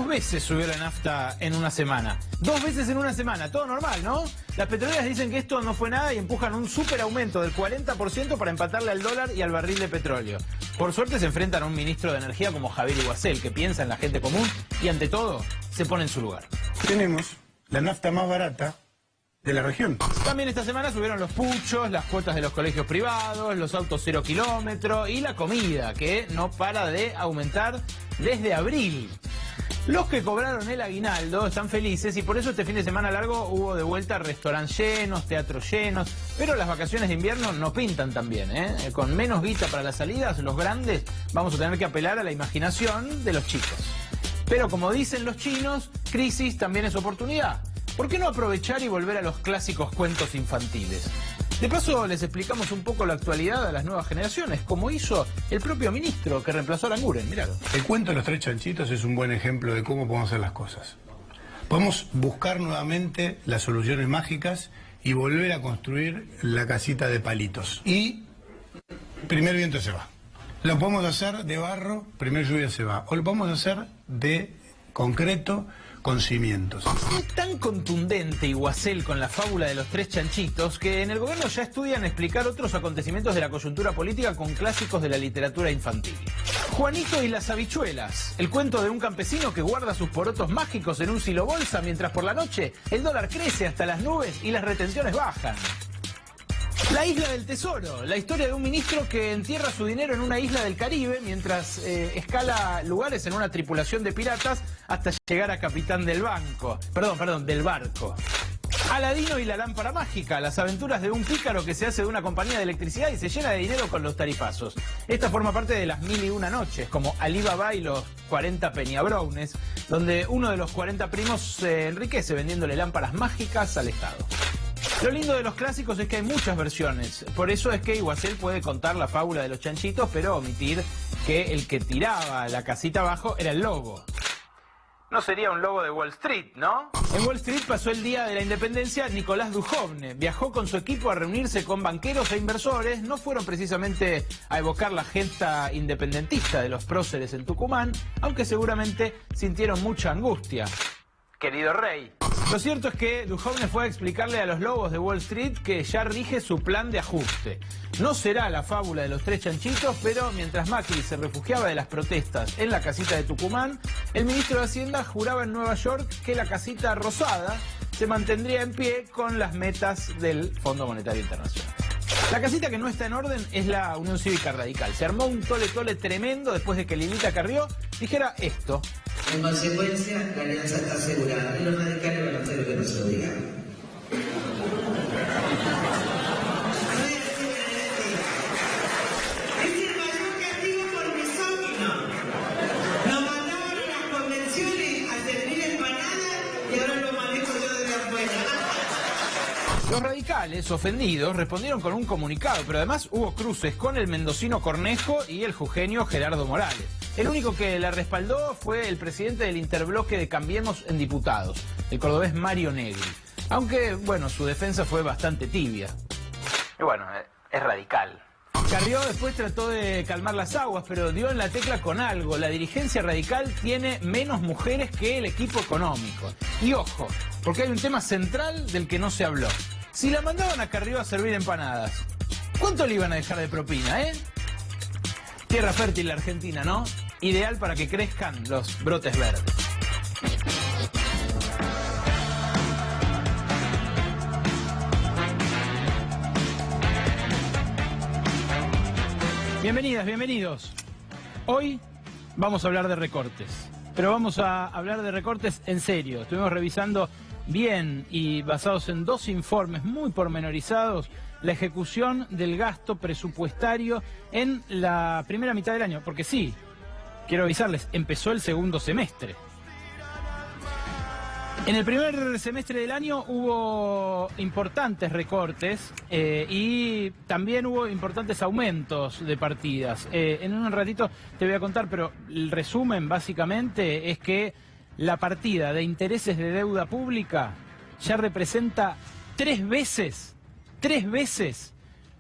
2 veces subió la nafta en una semana. 2 veces en una semana, todo normal, ¿no? Las petroleras dicen que esto no fue nada y empujan un súper aumento del 40% para empatarle al dólar y al barril de petróleo. Por suerte se enfrentan a un ministro de Energía como Javier Iguacel, que piensa en la gente común y ante todo se pone en su lugar. Tenemos la nafta más barata de la región. También esta semana subieron los puchos, las cuotas de los colegios privados, los autos 0 kilómetros y la comida, que no para de aumentar desde abril. Los que cobraron el aguinaldo están felices y por eso este fin de semana largo hubo de vuelta restaurantes llenos, teatros llenos, pero las vacaciones de invierno no pintan tan bien, ¿eh? Con menos guita para las salidas, los grandes vamos a tener que apelar a la imaginación de los chicos. Pero como dicen los chinos, crisis también es oportunidad. ¿Por qué no aprovechar y volver a los clásicos cuentos infantiles? De paso, les explicamos un poco la actualidad a las nuevas generaciones, como hizo el propio ministro que reemplazó a Aranguren. Míralo. El cuento de los 3 chanchitos es un buen ejemplo de cómo podemos hacer las cosas. Podemos buscar nuevamente las soluciones mágicas y volver a construir la casita de palitos. Y primer viento se va. Lo podemos hacer de barro, primer lluvia se va. O lo podemos hacer de concreto, con cimientos. Es tan contundente Iguacel con la fábula de los 3 chanchitos que en el gobierno ya estudian explicar otros acontecimientos de la coyuntura política con clásicos de la literatura infantil. Juanito y las habichuelas, el cuento de un campesino que guarda sus porotos mágicos en un silo bolsa mientras por la noche el dólar crece hasta las nubes y las retenciones bajan. La isla del tesoro, la historia de un ministro que entierra su dinero en una isla del Caribe mientras escala lugares en una tripulación de piratas hasta llegar a capitán del barco. Aladino y la lámpara mágica, las aventuras de un pícaro que se hace de una compañía de electricidad y se llena de dinero con los tarifazos. Esta forma parte de las 1001 noches, como Alí Baba y los 40 peñabrownes, donde uno de los 40 primos se enriquece vendiéndole lámparas mágicas al Estado. Lo lindo de los clásicos es que hay muchas versiones, por eso es que Iguacel puede contar la fábula de los chanchitos, pero omitir que el que tiraba la casita abajo era el lobo. No sería un lobo de Wall Street, ¿no? En Wall Street pasó el día de la independencia Nicolás Dujovne. Viajó con su equipo a reunirse con banqueros e inversores. No fueron precisamente a evocar la agenda independentista de los próceres en Tucumán, aunque seguramente sintieron mucha angustia. Querido rey. Lo cierto es que Dujovne fue a explicarle a los lobos de Wall Street que ya rige su plan de ajuste. No será la fábula de los 3 chanchitos, pero mientras Macri se refugiaba de las protestas en la casita de Tucumán, el ministro de Hacienda juraba en Nueva York que la casita rosada se mantendría en pie con las metas del Fondo Monetario Internacional. La casita que no está en orden es la Unión Cívica Radical. Se armó un tole-tole tremendo después de que Lilita Carrió dijera esto. En consecuencia, la alianza está asegurada y los radicales van a hacer lo que nosotros digamos. Es el mayor castigo por misógino. Nos mandaban a las convenciones a servir empanadas y ahora lo manejo yo desde afuera. Los radicales, ofendidos, respondieron con un comunicado, pero además hubo cruces con el mendocino Cornejo y el jujeño Gerardo Morales. El único que la respaldó fue el presidente del interbloque de Cambiemos en Diputados, el cordobés Mario Negri. Aunque, bueno, su defensa fue bastante tibia. Y bueno, es radical. Carrió después trató de calmar las aguas, pero dio en la tecla con algo. La dirigencia radical tiene menos mujeres que el equipo económico. Y ojo, porque hay un tema central del que no se habló. Si la mandaban a Carrió a servir empanadas, ¿cuánto le iban a dejar de propina, Tierra fértil la Argentina, ¿no? Ideal para que crezcan los brotes verdes. Bienvenidas, bienvenidos. Hoy vamos a hablar de recortes, pero vamos a hablar de recortes en serio. Estuvimos revisando bien y basados en 2 informes muy pormenorizados la ejecución del gasto presupuestario en la primera mitad del año, porque sí, quiero avisarles, empezó el segundo semestre. En el primer semestre del año hubo importantes recortes y también hubo importantes aumentos de partidas. En un ratito te voy a contar, pero el resumen básicamente es que la partida de intereses de deuda pública ya representa 3 veces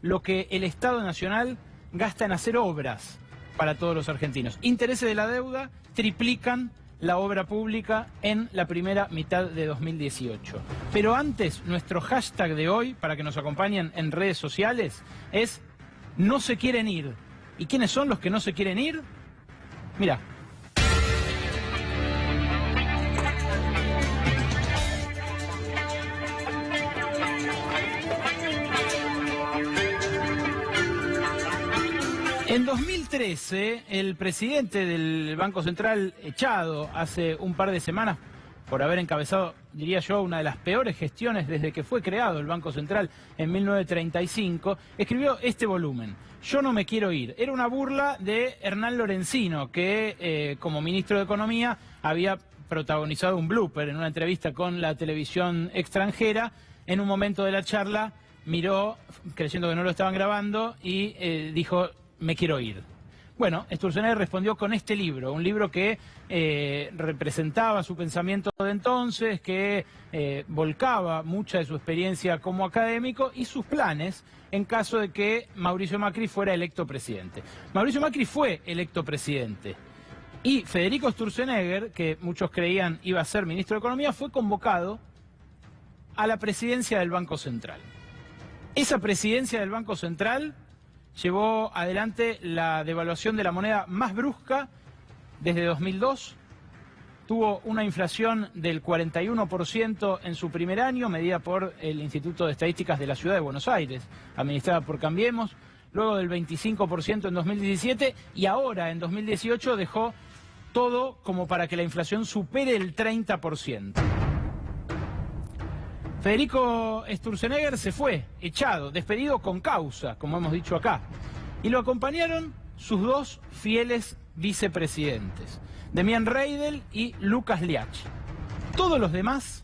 lo que el Estado Nacional gasta en hacer obras para todos los argentinos. Intereses de la deuda triplican la obra pública en la primera mitad de 2018. Pero antes, nuestro hashtag de hoy, para que nos acompañen en redes sociales, es no se quieren ir. ¿Y quiénes son los que no se quieren ir? Mirá. En 2013, el presidente del Banco Central, echado hace un par de semanas por haber encabezado, diría yo, una de las peores gestiones desde que fue creado el Banco Central en 1935, escribió este volumen, Yo no me quiero ir. Era una burla de Hernán Lorenzino, que como ministro de Economía había protagonizado un blooper en una entrevista con la televisión extranjera. En un momento de la charla miró, creyendo que no lo estaban grabando, y dijo, me quiero ir. Bueno, Sturzenegger respondió con este libro, un libro que representaba su pensamiento de entonces, que volcaba mucha de su experiencia como académico y sus planes en caso de que Mauricio Macri fuera electo presidente. Mauricio Macri fue electo presidente y Federico Sturzenegger, que muchos creían iba a ser ministro de Economía, fue convocado a la presidencia del Banco Central. Esa presidencia del Banco Central llevó adelante la devaluación de la moneda más brusca desde 2002, tuvo una inflación del 41% en su primer año, medida por el Instituto de Estadísticas de la Ciudad de Buenos Aires, administrada por Cambiemos, luego del 25% en 2017 y ahora en 2018 dejó todo como para que la inflación supere el 30%. Federico Sturzenegger se fue, echado, despedido con causa, como hemos dicho acá. Y lo acompañaron sus dos fieles vicepresidentes, Demián Reidel y Lucas Liach. Todos los demás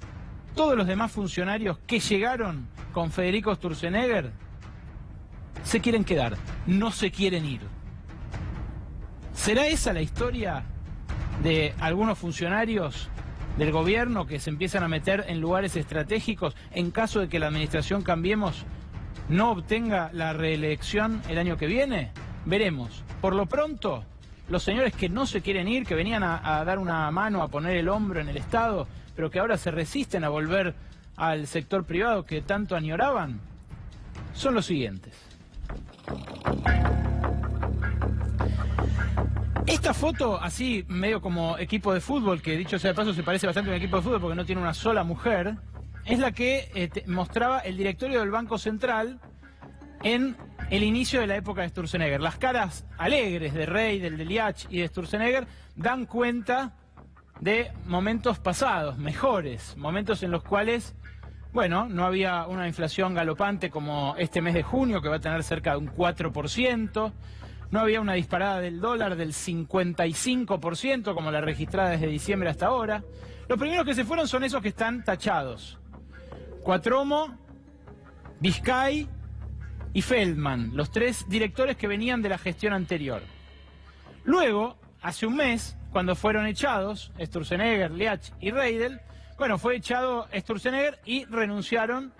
funcionarios que llegaron con Federico Sturzenegger se quieren quedar, no se quieren ir. ¿Será esa la historia de algunos funcionarios del gobierno que se empiezan a meter en lugares estratégicos en caso de que la administración Cambiemos no obtenga la reelección el año que viene? Veremos. Por lo pronto, los señores que no se quieren ir, que venían a dar una mano, a poner el hombro en el Estado, pero que ahora se resisten a volver al sector privado que tanto añoraban, son los siguientes. Esta foto, así medio como equipo de fútbol, que dicho sea de paso se parece bastante a un equipo de fútbol porque no tiene una sola mujer, es la que mostraba el directorio del Banco Central en el inicio de la época de Sturzenegger. Las caras alegres de Reidel, de Liach y de Sturzenegger dan cuenta de momentos pasados, mejores, momentos en los cuales, bueno, no había una inflación galopante como este mes de junio, que va a tener cerca de un 4%, no había una disparada del dólar del 55%, como la registrada desde diciembre hasta ahora. Los primeros que se fueron son esos que están tachados. Cuatromo, Vizcay y Feldman, los tres directores que venían de la gestión anterior. Luego, hace un mes, cuando fueron echados Sturzenegger, Liach y Reidel, bueno, fue echado Sturzenegger y renunciaron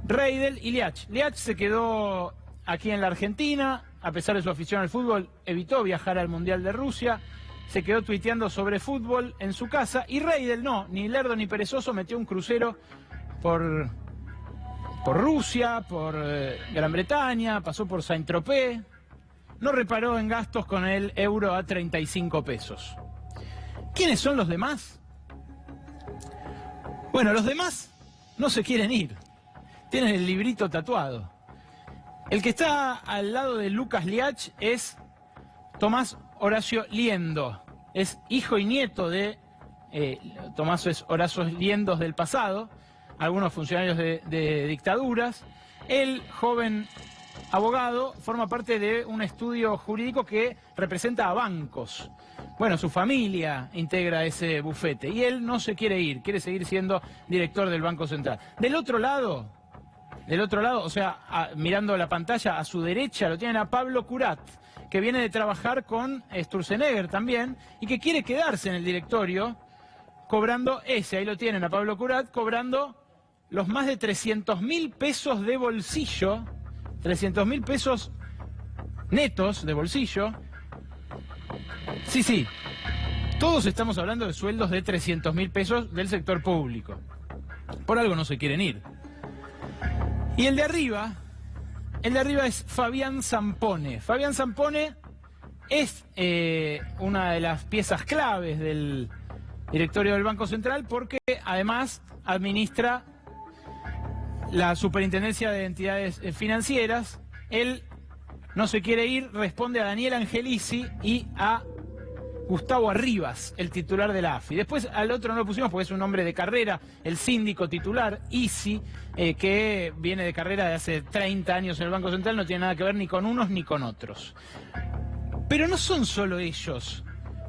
Reidel y Liach. Liach se quedó aquí en la Argentina, a pesar de su afición al fútbol, evitó viajar al Mundial de Rusia, se quedó tuiteando sobre fútbol en su casa, y Reidel no, ni lerdo ni perezoso, metió un crucero por Rusia, por Gran Bretaña, pasó por Saint-Tropez, no reparó en gastos con el euro a 35 pesos. ¿Quiénes son los demás? Bueno, los demás no se quieren ir, tienen el librito tatuado. El que está al lado de Lucas Liach es Tomás Horacio Liendo. Es hijo y nieto de Tomás Horacio Liendos del pasado, algunos funcionarios de dictaduras. El joven abogado forma parte de un estudio jurídico que representa a bancos. Bueno, su familia integra ese bufete y él no se quiere ir, quiere seguir siendo director del Banco Central. Del otro lado, o sea, mirando la pantalla a su derecha, lo tienen a Pablo Curat, que viene de trabajar con Sturzenegger también y que quiere quedarse en el directorio cobrando ahí lo tienen a Pablo Curat, cobrando los más de 300.000 pesos de bolsillo, 300.000 pesos netos de bolsillo. Sí, Todos estamos hablando de sueldos de 300.000 pesos del sector público. Por algo no se quieren ir. Y el de arriba es Fabián Zampone. Fabián Zampone es una de las piezas claves del directorio del Banco Central porque además administra la Superintendencia de Entidades Financieras. Él no se quiere ir, responde a Daniel Angelici y a Gustavo Arribas, el titular de la AFI. Después al otro no lo pusimos porque es un hombre de carrera, el síndico titular, Isi, que viene de carrera de hace 30 años en el Banco Central, no tiene nada que ver ni con unos ni con otros. Pero no son solo ellos,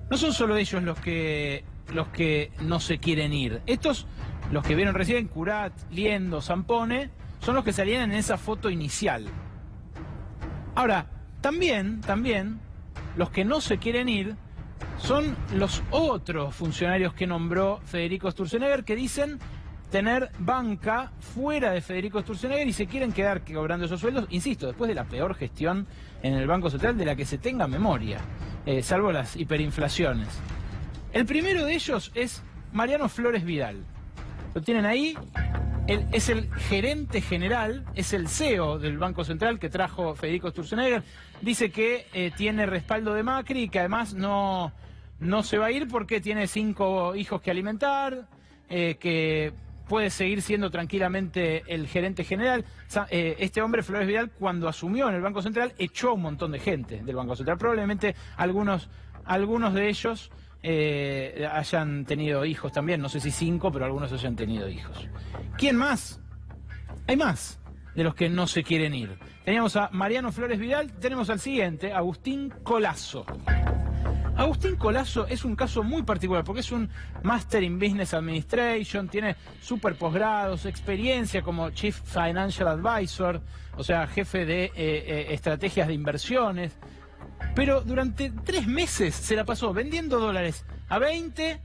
los que no se quieren ir. Estos, los que vieron recién, Curat, Liendo, Zampone, son los que salían en esa foto inicial. Ahora, también, los que no se quieren ir son los otros funcionarios que nombró Federico Sturzenegger, que dicen tener banca fuera de Federico Sturzenegger y se quieren quedar cobrando esos sueldos, insisto, después de la peor gestión en el Banco Central de la que se tenga memoria, salvo las hiperinflaciones. El primero de ellos es Mariano Flores Vidal. Lo tienen ahí. Es el gerente general, es el CEO del Banco Central que trajo Federico Sturzenegger. Dice que tiene respaldo de Macri y que además no se va a ir porque tiene 5 hijos que alimentar, que puede seguir siendo tranquilamente el gerente general. Este hombre, Flores Vidal, cuando asumió en el Banco Central, echó un montón de gente del Banco Central. Probablemente algunos de ellos hayan tenido hijos también, no sé si 5, pero algunos hayan tenido hijos. ¿Quién más? Hay más de los que no se quieren ir. Teníamos a Mariano Flores Vidal, tenemos al siguiente, Agustín Colasso. Agustín Colasso es un caso muy particular porque es un Master in Business Administration, tiene super posgrados, experiencia como Chief Financial Advisor, o sea, jefe de estrategias de inversiones. Pero durante 3 meses se la pasó vendiendo dólares a 20,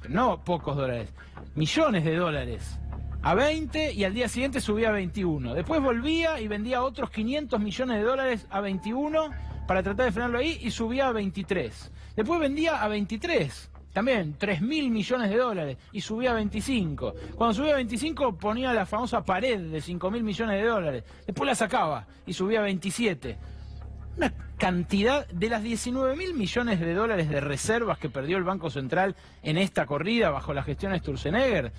no pocos dólares, millones de dólares a 20 y al día siguiente subía a 21. Después volvía y vendía otros 500 millones de dólares a 21 para tratar de frenarlo ahí y subía a 23. Después vendía a 23, también 3.000 millones de dólares y subía a 25. Cuando subía a 25 ponía la famosa pared de 5.000 millones de dólares. Después la sacaba y subía a 27. Una cantidad de las 19.000 millones de dólares de reservas que perdió el Banco Central en esta corrida bajo la gestión de Sturzenegger.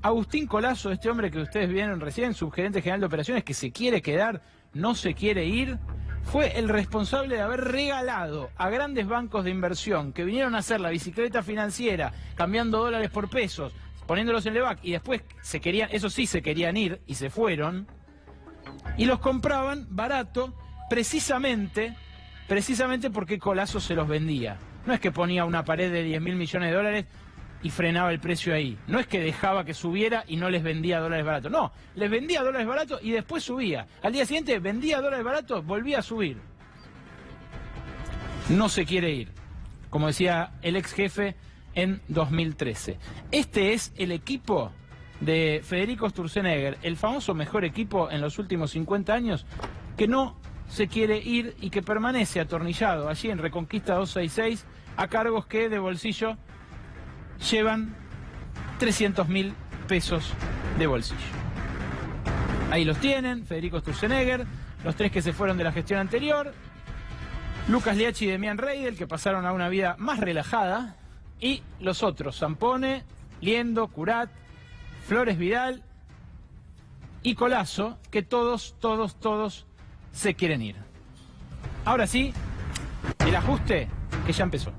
Agustín Colasso, este hombre que ustedes vieron recién, subgerente general de operaciones, que se quiere quedar, no se quiere ir, fue el responsable de haber regalado a grandes bancos de inversión que vinieron a hacer la bicicleta financiera, cambiando dólares por pesos, poniéndolos en Levac, y después se querían ir y se fueron, y los compraban barato, precisamente porque Colasso se los vendía. No es que ponía una pared de 10.000 millones de dólares y frenaba el precio ahí. No es que dejaba que subiera y no les vendía dólares baratos. No, les vendía dólares baratos y después subía. Al día siguiente vendía dólares baratos, volvía a subir. No se quiere ir, como decía el ex jefe en 2013. Este es el equipo de Federico Sturzenegger, el famoso mejor equipo en los últimos 50 años, que no se quiere ir y que permanece atornillado allí en Reconquista 266 a cargos que de bolsillo llevan 300.000 pesos de bolsillo. Ahí los tienen, Federico Sturzenegger, los 3 que se fueron de la gestión anterior, Lucas Liachi y Demián Reidel, que pasaron a una vida más relajada, y los otros, Zampone, Liendo, Curat, Flores Vidal y Colasso, que todos se quieren ir. Ahora sí, el ajuste que ya empezó.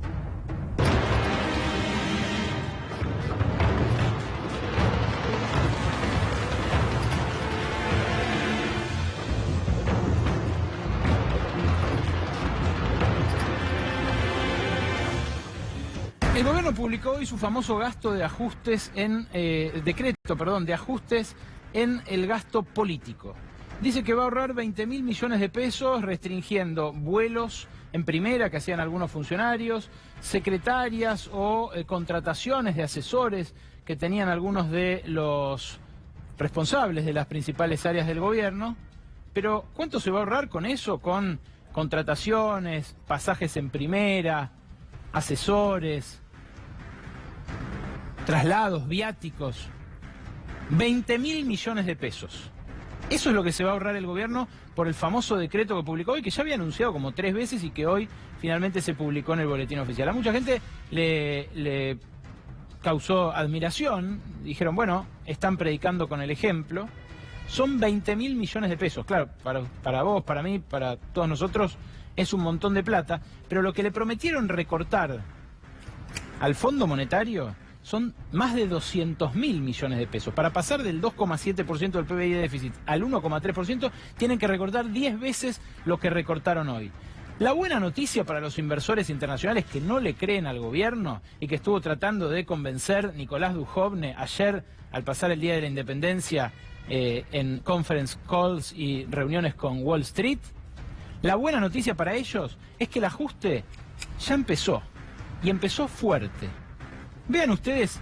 El gobierno publicó hoy su famoso gasto de ajustes de ajustes en el gasto político. Dice que va a ahorrar 20.000 millones de pesos restringiendo vuelos en primera que hacían algunos funcionarios, secretarias o contrataciones de asesores que tenían algunos de los responsables de las principales áreas del gobierno. Pero ¿cuánto se va a ahorrar con eso? Con contrataciones, pasajes en primera, asesores. traslados, viáticos, 20.000 millones de pesos. Eso es lo que se va a ahorrar el gobierno por el famoso decreto que publicó hoy, que ya había anunciado como 3 veces y que hoy finalmente se publicó en el boletín oficial. A mucha gente le causó admiración, dijeron, bueno, están predicando con el ejemplo. Son 20.000 millones de pesos. Claro, para vos, para mí, para todos nosotros es un montón de plata, pero lo que le prometieron recortar al Fondo Monetario son más de 200.000 millones de pesos. Para pasar del 2,7% del PBI de déficit al 1,3%, tienen que recortar 10 veces lo que recortaron hoy. La buena noticia para los inversores internacionales que no le creen al gobierno y que estuvo tratando de convencer Nicolás Dujovne ayer al pasar el Día de la Independencia en conference calls y reuniones con Wall Street, la buena noticia para ellos es que el ajuste ya empezó y empezó fuerte. Vean ustedes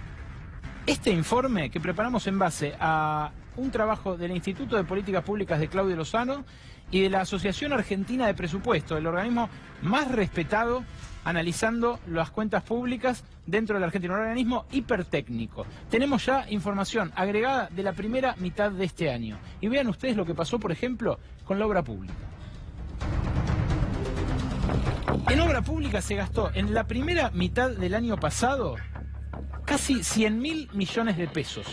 este informe que preparamos en base a un trabajo del Instituto de Políticas Públicas de Claudio Lozano y de la Asociación Argentina de Presupuesto, el organismo más respetado analizando las cuentas públicas dentro de la Argentina, un organismo hipertécnico. Tenemos ya información agregada de la primera mitad de este año. Y vean ustedes lo que pasó, por ejemplo, con la obra pública. En obra pública se gastó en la primera mitad del año pasado casi 100.000 millones de pesos.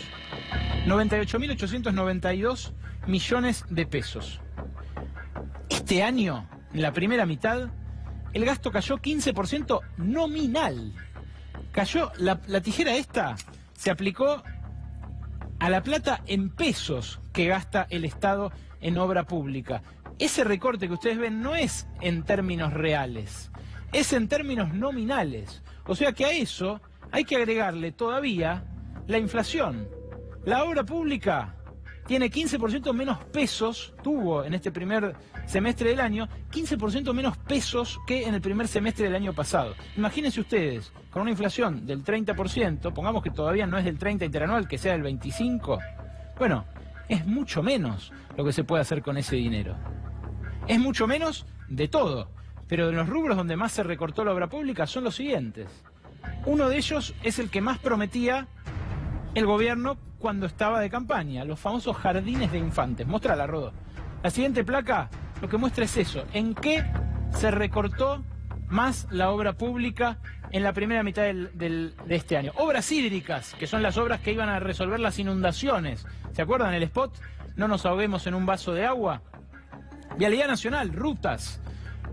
98.892 millones de pesos. Este año, en la primera mitad, el gasto cayó 15% nominal. Cayó, la tijera esta se aplicó a la plata en pesos que gasta el Estado en obra pública. Ese recorte que ustedes ven no es en términos reales, es en términos nominales. O sea que a eso hay que agregarle todavía la inflación. La obra pública tiene 15% menos pesos, tuvo en este primer semestre del año, 15% menos pesos que en el primer semestre del año pasado. Imagínense ustedes, con una inflación del 30%, pongamos que todavía no es del 30 interanual, que sea del 25%, bueno, es mucho menos lo que se puede hacer con ese dinero. Es mucho menos de todo, pero de los rubros donde más se recortó la obra pública son los siguientes. Uno de ellos es el que más prometía el gobierno cuando estaba de campaña, los famosos jardines de infantes. Mostrala, Rodó. La siguiente placa lo que muestra es eso, en qué se recortó más la obra pública en la primera mitad de este año. Obras hídricas, que son las obras que iban a resolver las inundaciones. ¿Se acuerdan el spot? No nos ahoguemos en un vaso de agua. Vialidad nacional, rutas.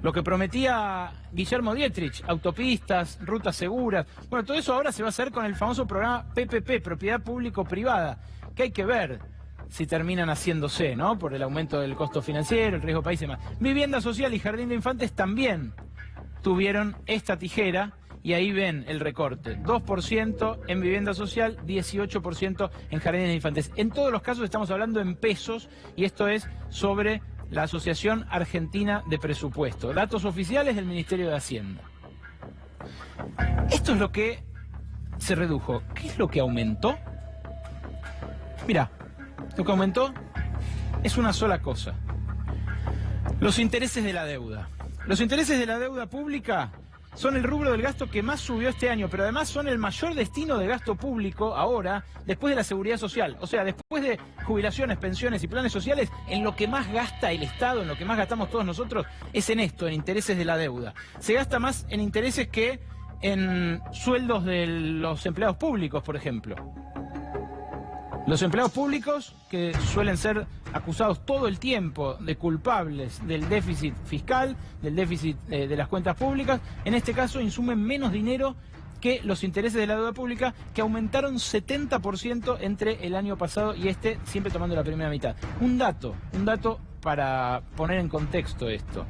Lo que prometía Guillermo Dietrich, autopistas, rutas seguras. Bueno, todo eso ahora se va a hacer con el famoso programa PPP, Propiedad Público-Privada, que hay que ver si terminan haciéndose, ¿no? Por el aumento del costo financiero, el riesgo país y demás. Vivienda social y jardín de infantes también tuvieron esta tijera y ahí ven el recorte. 2% en vivienda social, 18% en jardines de infantes. En todos los casos estamos hablando en pesos y esto es sobre la Asociación Argentina de Presupuesto. Datos oficiales del Ministerio de Hacienda. Esto es lo que se redujo. ¿Qué es lo que aumentó? Mirá, lo que aumentó es una sola cosa. Los intereses de la deuda. Los intereses de la deuda pública son el rubro del gasto que más subió este año, pero además son el mayor destino de gasto público ahora, después de la seguridad social. O sea, después de jubilaciones, pensiones y planes sociales, en lo que más gasta el Estado, en lo que más gastamos todos nosotros, es en esto, en intereses de la deuda. Se gasta más en intereses que en sueldos de los empleados públicos, por ejemplo. Los empleados públicos, que suelen ser acusados todo el tiempo de culpables del déficit fiscal, del déficit de las cuentas públicas, en este caso insumen menos dinero que los intereses de la deuda pública, que aumentaron 70% entre el año pasado y este, siempre tomando la primera mitad. Un dato para poner en contexto esto.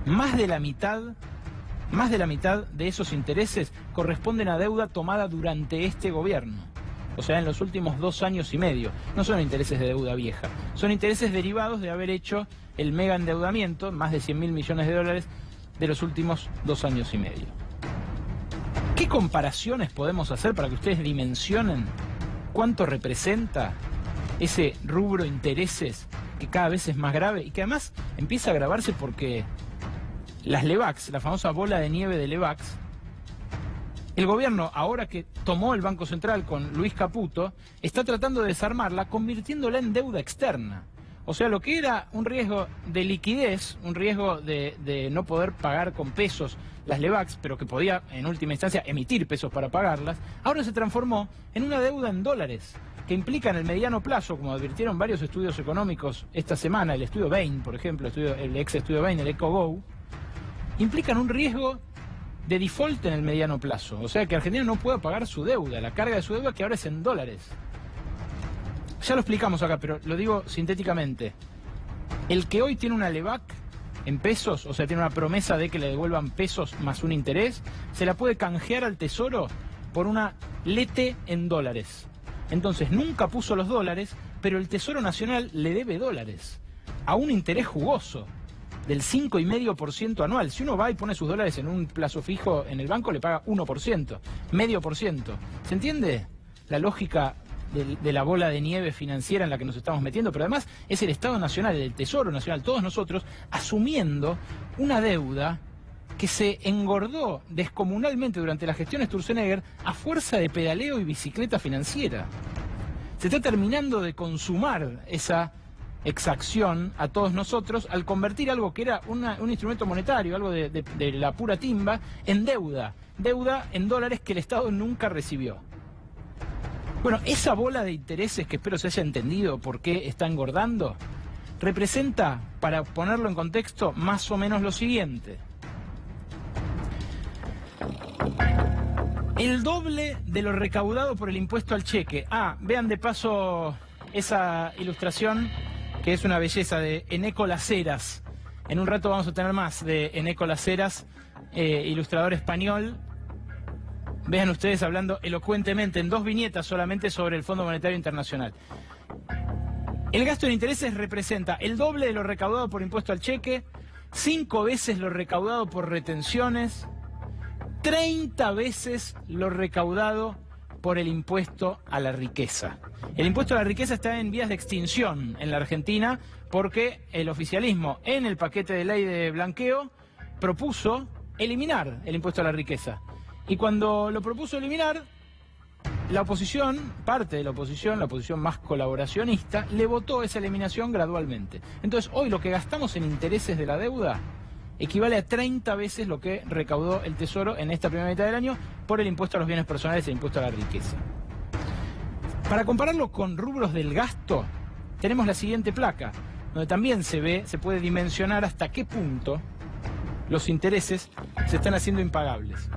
Más de la mitad de esos intereses corresponden a deuda tomada durante este gobierno. O sea, en los últimos 2 años y medio. No son intereses de deuda vieja, son intereses derivados de haber hecho el mega endeudamiento, más de 100.000 millones de dólares, de los últimos 2 años y medio. ¿Qué comparaciones podemos hacer para que ustedes dimensionen cuánto representa ese rubro intereses que cada vez es más grave y que además empieza a agravarse porque las LEVAX, la famosa bola de nieve de LEVAX, El gobierno, ahora que tomó el Banco Central con Luis Caputo, está tratando de desarmarla convirtiéndola en deuda externa. O sea, lo que era un riesgo de liquidez, un riesgo de no poder pagar con pesos las LEVACs, pero que podía en última instancia emitir pesos para pagarlas, ahora se transformó en una deuda en dólares, que implica en el mediano plazo, como advirtieron varios estudios económicos esta semana, el estudio Bain, por ejemplo, el ex estudio Bain, el EcoGo, implican un riesgo de default en el mediano plazo. O sea, que Argentina no pueda pagar su deuda, la carga de su deuda que ahora es en dólares. Ya lo explicamos acá, pero lo digo sintéticamente. El que hoy tiene una LEVAC en pesos, o sea, tiene una promesa de que le devuelvan pesos más un interés, se la puede canjear al Tesoro por una lete en dólares. Entonces, nunca puso los dólares, pero el Tesoro Nacional le debe dólares a un interés jugoso del 5,5% anual. Si uno va y pone sus dólares en un plazo fijo en el banco, le paga 1%, 0,5%. ¿Se entiende la lógica de la bola de nieve financiera en la que nos estamos metiendo? Pero además es el Estado Nacional, el Tesoro Nacional, todos nosotros, asumiendo una deuda que se engordó descomunalmente durante la gestión Sturzenegger a fuerza de pedaleo y bicicleta financiera. Se está terminando de consumar esa exacción a todos nosotros al convertir algo que era un instrumento monetario, algo de la pura timba, en deuda en dólares que el Estado nunca recibió. Bueno, esa bola de intereses, que espero se haya entendido por qué está engordando, representa, para ponerlo en contexto, más o menos lo siguiente: el doble de lo recaudado por el impuesto al cheque. Vean de paso esa ilustración, que es una belleza, de Eneco Las Heras. En un rato vamos a tener más de Eneco Las Heras, ilustrador español. Vean ustedes hablando elocuentemente en 2 viñetas solamente sobre el Fondo Monetario Internacional. El gasto en intereses representa el doble de lo recaudado por impuesto al cheque, 5 veces lo recaudado por retenciones, 30 veces lo recaudado por el impuesto a la riqueza. El impuesto a la riqueza está en vías de extinción en la Argentina porque el oficialismo, en el paquete de ley de blanqueo, propuso eliminar el impuesto a la riqueza. Y cuando lo propuso eliminar, la oposición, parte de la oposición más colaboracionista, le votó esa eliminación gradualmente. Entonces, hoy lo que gastamos en intereses de la deuda equivale a 30 veces lo que recaudó el Tesoro en esta primera mitad del año por el impuesto a los bienes personales y el impuesto a la riqueza. Para compararlo con rubros del gasto, tenemos la siguiente placa, donde también se puede dimensionar hasta qué punto los intereses se están haciendo impagables.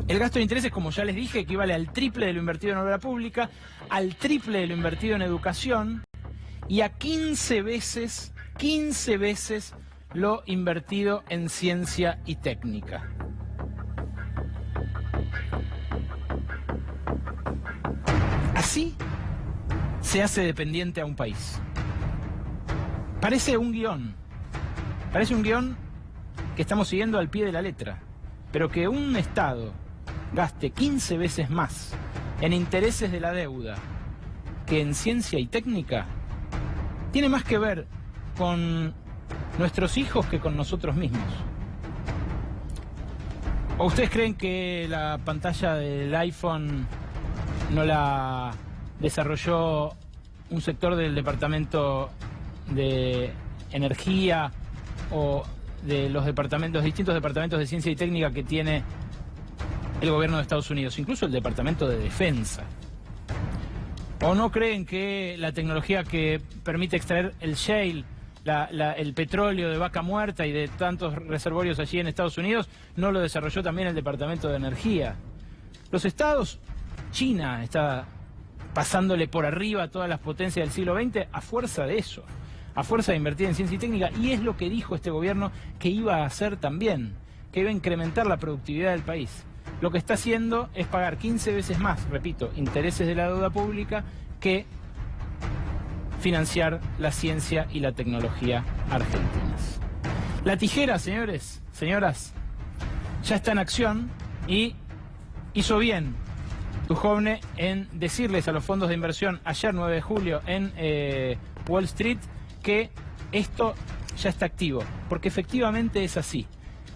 El gasto de intereses, como ya les dije, equivale al triple de lo invertido en obra pública, al triple de lo invertido en educación y a 15 veces lo invertido en ciencia y técnica. Así se hace dependiente a un país. Parece un guión que estamos siguiendo al pie de la letra, pero que un Estado gaste 15 veces más en intereses de la deuda que en ciencia y técnica tiene más que ver con nuestros hijos que con nosotros mismos. ¿O ustedes creen que la pantalla del iPhone no la desarrolló un sector del Departamento de Energía o de los distintos departamentos de ciencia y técnica que tiene el gobierno de Estados Unidos, incluso el Departamento de Defensa? ¿O no creen que la tecnología que permite extraer el shale, el petróleo de vaca muerta y de tantos reservorios allí en Estados Unidos, no lo desarrolló también el Departamento de Energía? Los estados, China está pasándole por arriba a todas las potencias del siglo XX a fuerza de eso, a fuerza de invertir en ciencia y técnica, y es lo que dijo este gobierno que iba a hacer también, que iba a incrementar la productividad del país. Lo que está haciendo es pagar 15 veces más, repito, intereses de la deuda pública que financiar la ciencia y la tecnología argentinas. La tijera, señores, señoras, ya está en acción y hizo bien Duhovne en decirles a los fondos de inversión ayer 9 de julio en Wall Street que esto ya está activo, porque efectivamente es así.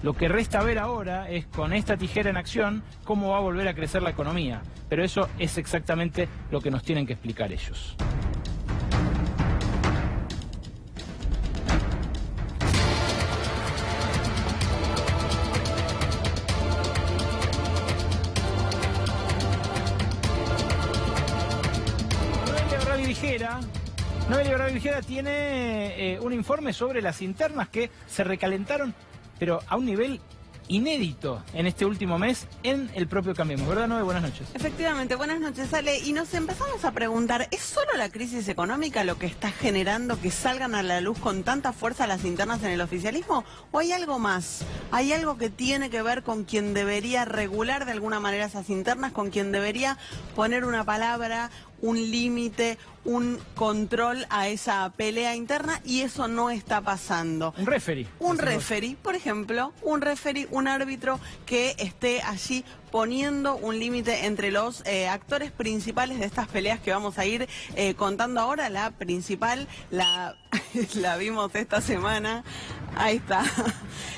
Lo que resta ver ahora es, con esta tijera en acción, cómo va a volver a crecer la economía. Pero eso es exactamente lo que nos tienen que explicar ellos. Noelia Bravi Vigera tiene un informe sobre las internas que se recalentaron, pero a un nivel inédito en este último mes en el propio Cambiemos. ¿Verdad, Noe? Buenas noches. Efectivamente, buenas noches, Ale. Y nos empezamos a preguntar, ¿es solo la crisis económica lo que está generando que salgan a la luz con tanta fuerza las internas en el oficialismo? ¿O hay algo más? ¿Hay algo que tiene que ver con quien debería regular de alguna manera esas internas, con quien debería poner una palabra, un límite, un control a esa pelea interna, y eso no está pasando? Un referee. Un referee, por ejemplo, un referee, un árbitro que esté allí poniendo un límite entre los actores principales de estas peleas que vamos a ir contando ahora. La principal, la vimos esta semana, ahí está,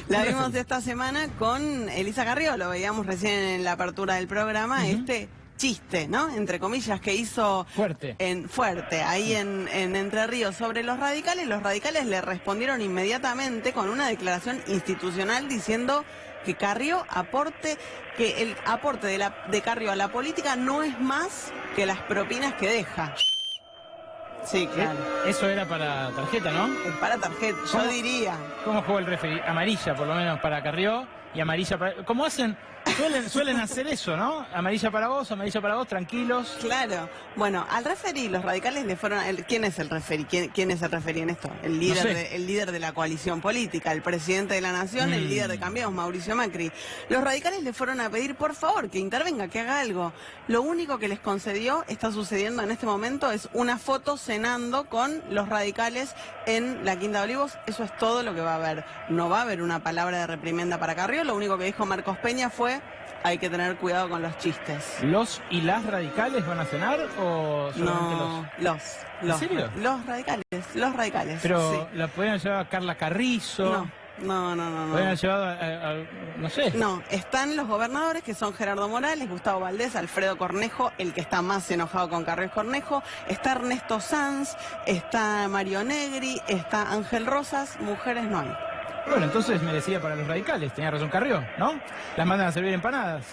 la vimos esta semana con Elisa Carrió, lo veíamos recién en la apertura del programa, chiste, ¿no? Entre comillas, que hizo fuerte ahí en Entre Ríos sobre los radicales. Los radicales le respondieron inmediatamente con una declaración institucional diciendo que Carrió que el aporte de Carrió a la política no es más que las propinas que deja. Sí, claro. Eso era para tarjeta, ¿no? Para tarjeta, yo diría. ¿Cómo jugó el referee? Amarilla, por lo menos, para Carrió, y amarilla para... ¿Cómo hacen? Suelen hacer eso, ¿no? Amarilla para vos, tranquilos. Claro. Bueno, al referí los radicales le fueron... ¿Quién es el referí? ¿Quién es el referí en esto? El líder, no sé. El líder de la coalición política, el presidente de la nación, el líder de Cambiemos, Mauricio Macri. Los radicales le fueron a pedir, por favor, que intervenga, que haga algo. Lo único que les concedió, está sucediendo en este momento, es una foto cenando con los radicales en la Quinta de Olivos. Eso es todo lo que va a haber. No va a haber una palabra de reprimenda para Carrió. Lo único que dijo Marcos Peña fue: hay que tener cuidado con los chistes. ¿Los y las radicales van a cenar o solamente los? ¿En serio? Los radicales. Pero sí. la podrían llevar a Carla Carrizo. No. Podrían haber llevado a no sé. No, están los gobernadores, que son Gerardo Morales, Gustavo Valdés, Alfredo Cornejo, el que está más enojado con Carrió es Cornejo, está Ernesto Sanz, está Mario Negri, está Ángel Rosas. Mujeres no hay. Bueno, entonces merecía para los radicales, tenía razón Carrió, ¿no? Las mandan a servir empanadas.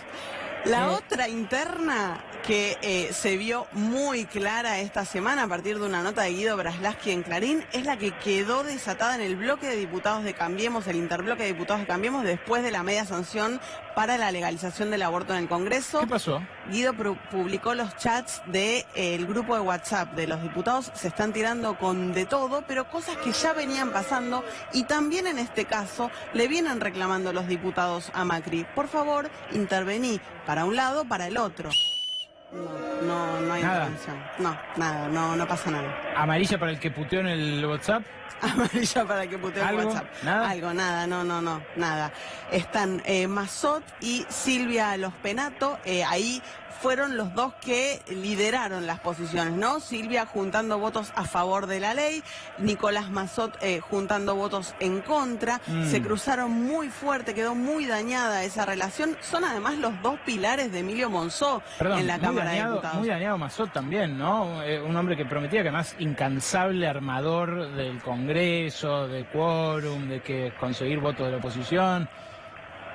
La otra interna que se vio muy clara esta semana a partir de una nota de Guido Braslaski en Clarín es la que quedó desatada en el bloque de diputados de Cambiemos, el interbloque de diputados de Cambiemos, después de la media sanción para la legalización del aborto en el Congreso. ¿Qué pasó? Guido publicó los chats del grupo de WhatsApp de los diputados. Se están tirando con de todo, pero cosas que ya venían pasando, y también en este caso le vienen reclamando los diputados a Macri: por favor, intervení para un lado, para el otro. No hay intervención. No pasa nada. ¿Amarilla para el que puteó en el WhatsApp? Amarilla para el que puteó en WhatsApp. ¿Nada? Nada. Están Mazot y Silvia Lospenato, ahí fueron los dos que lideraron las posiciones, ¿no? Silvia juntando votos a favor de la ley, Nicolás Mazot juntando votos en contra. Se cruzaron muy fuerte, quedó muy dañada esa relación. Son además los dos pilares de Emilio Monzó en la Cámara de Diputados. Muy dañado Mazot también, ¿no? Un hombre que prometía, que además incansable armador del Congreso, de quórum, de que conseguir votos de la oposición.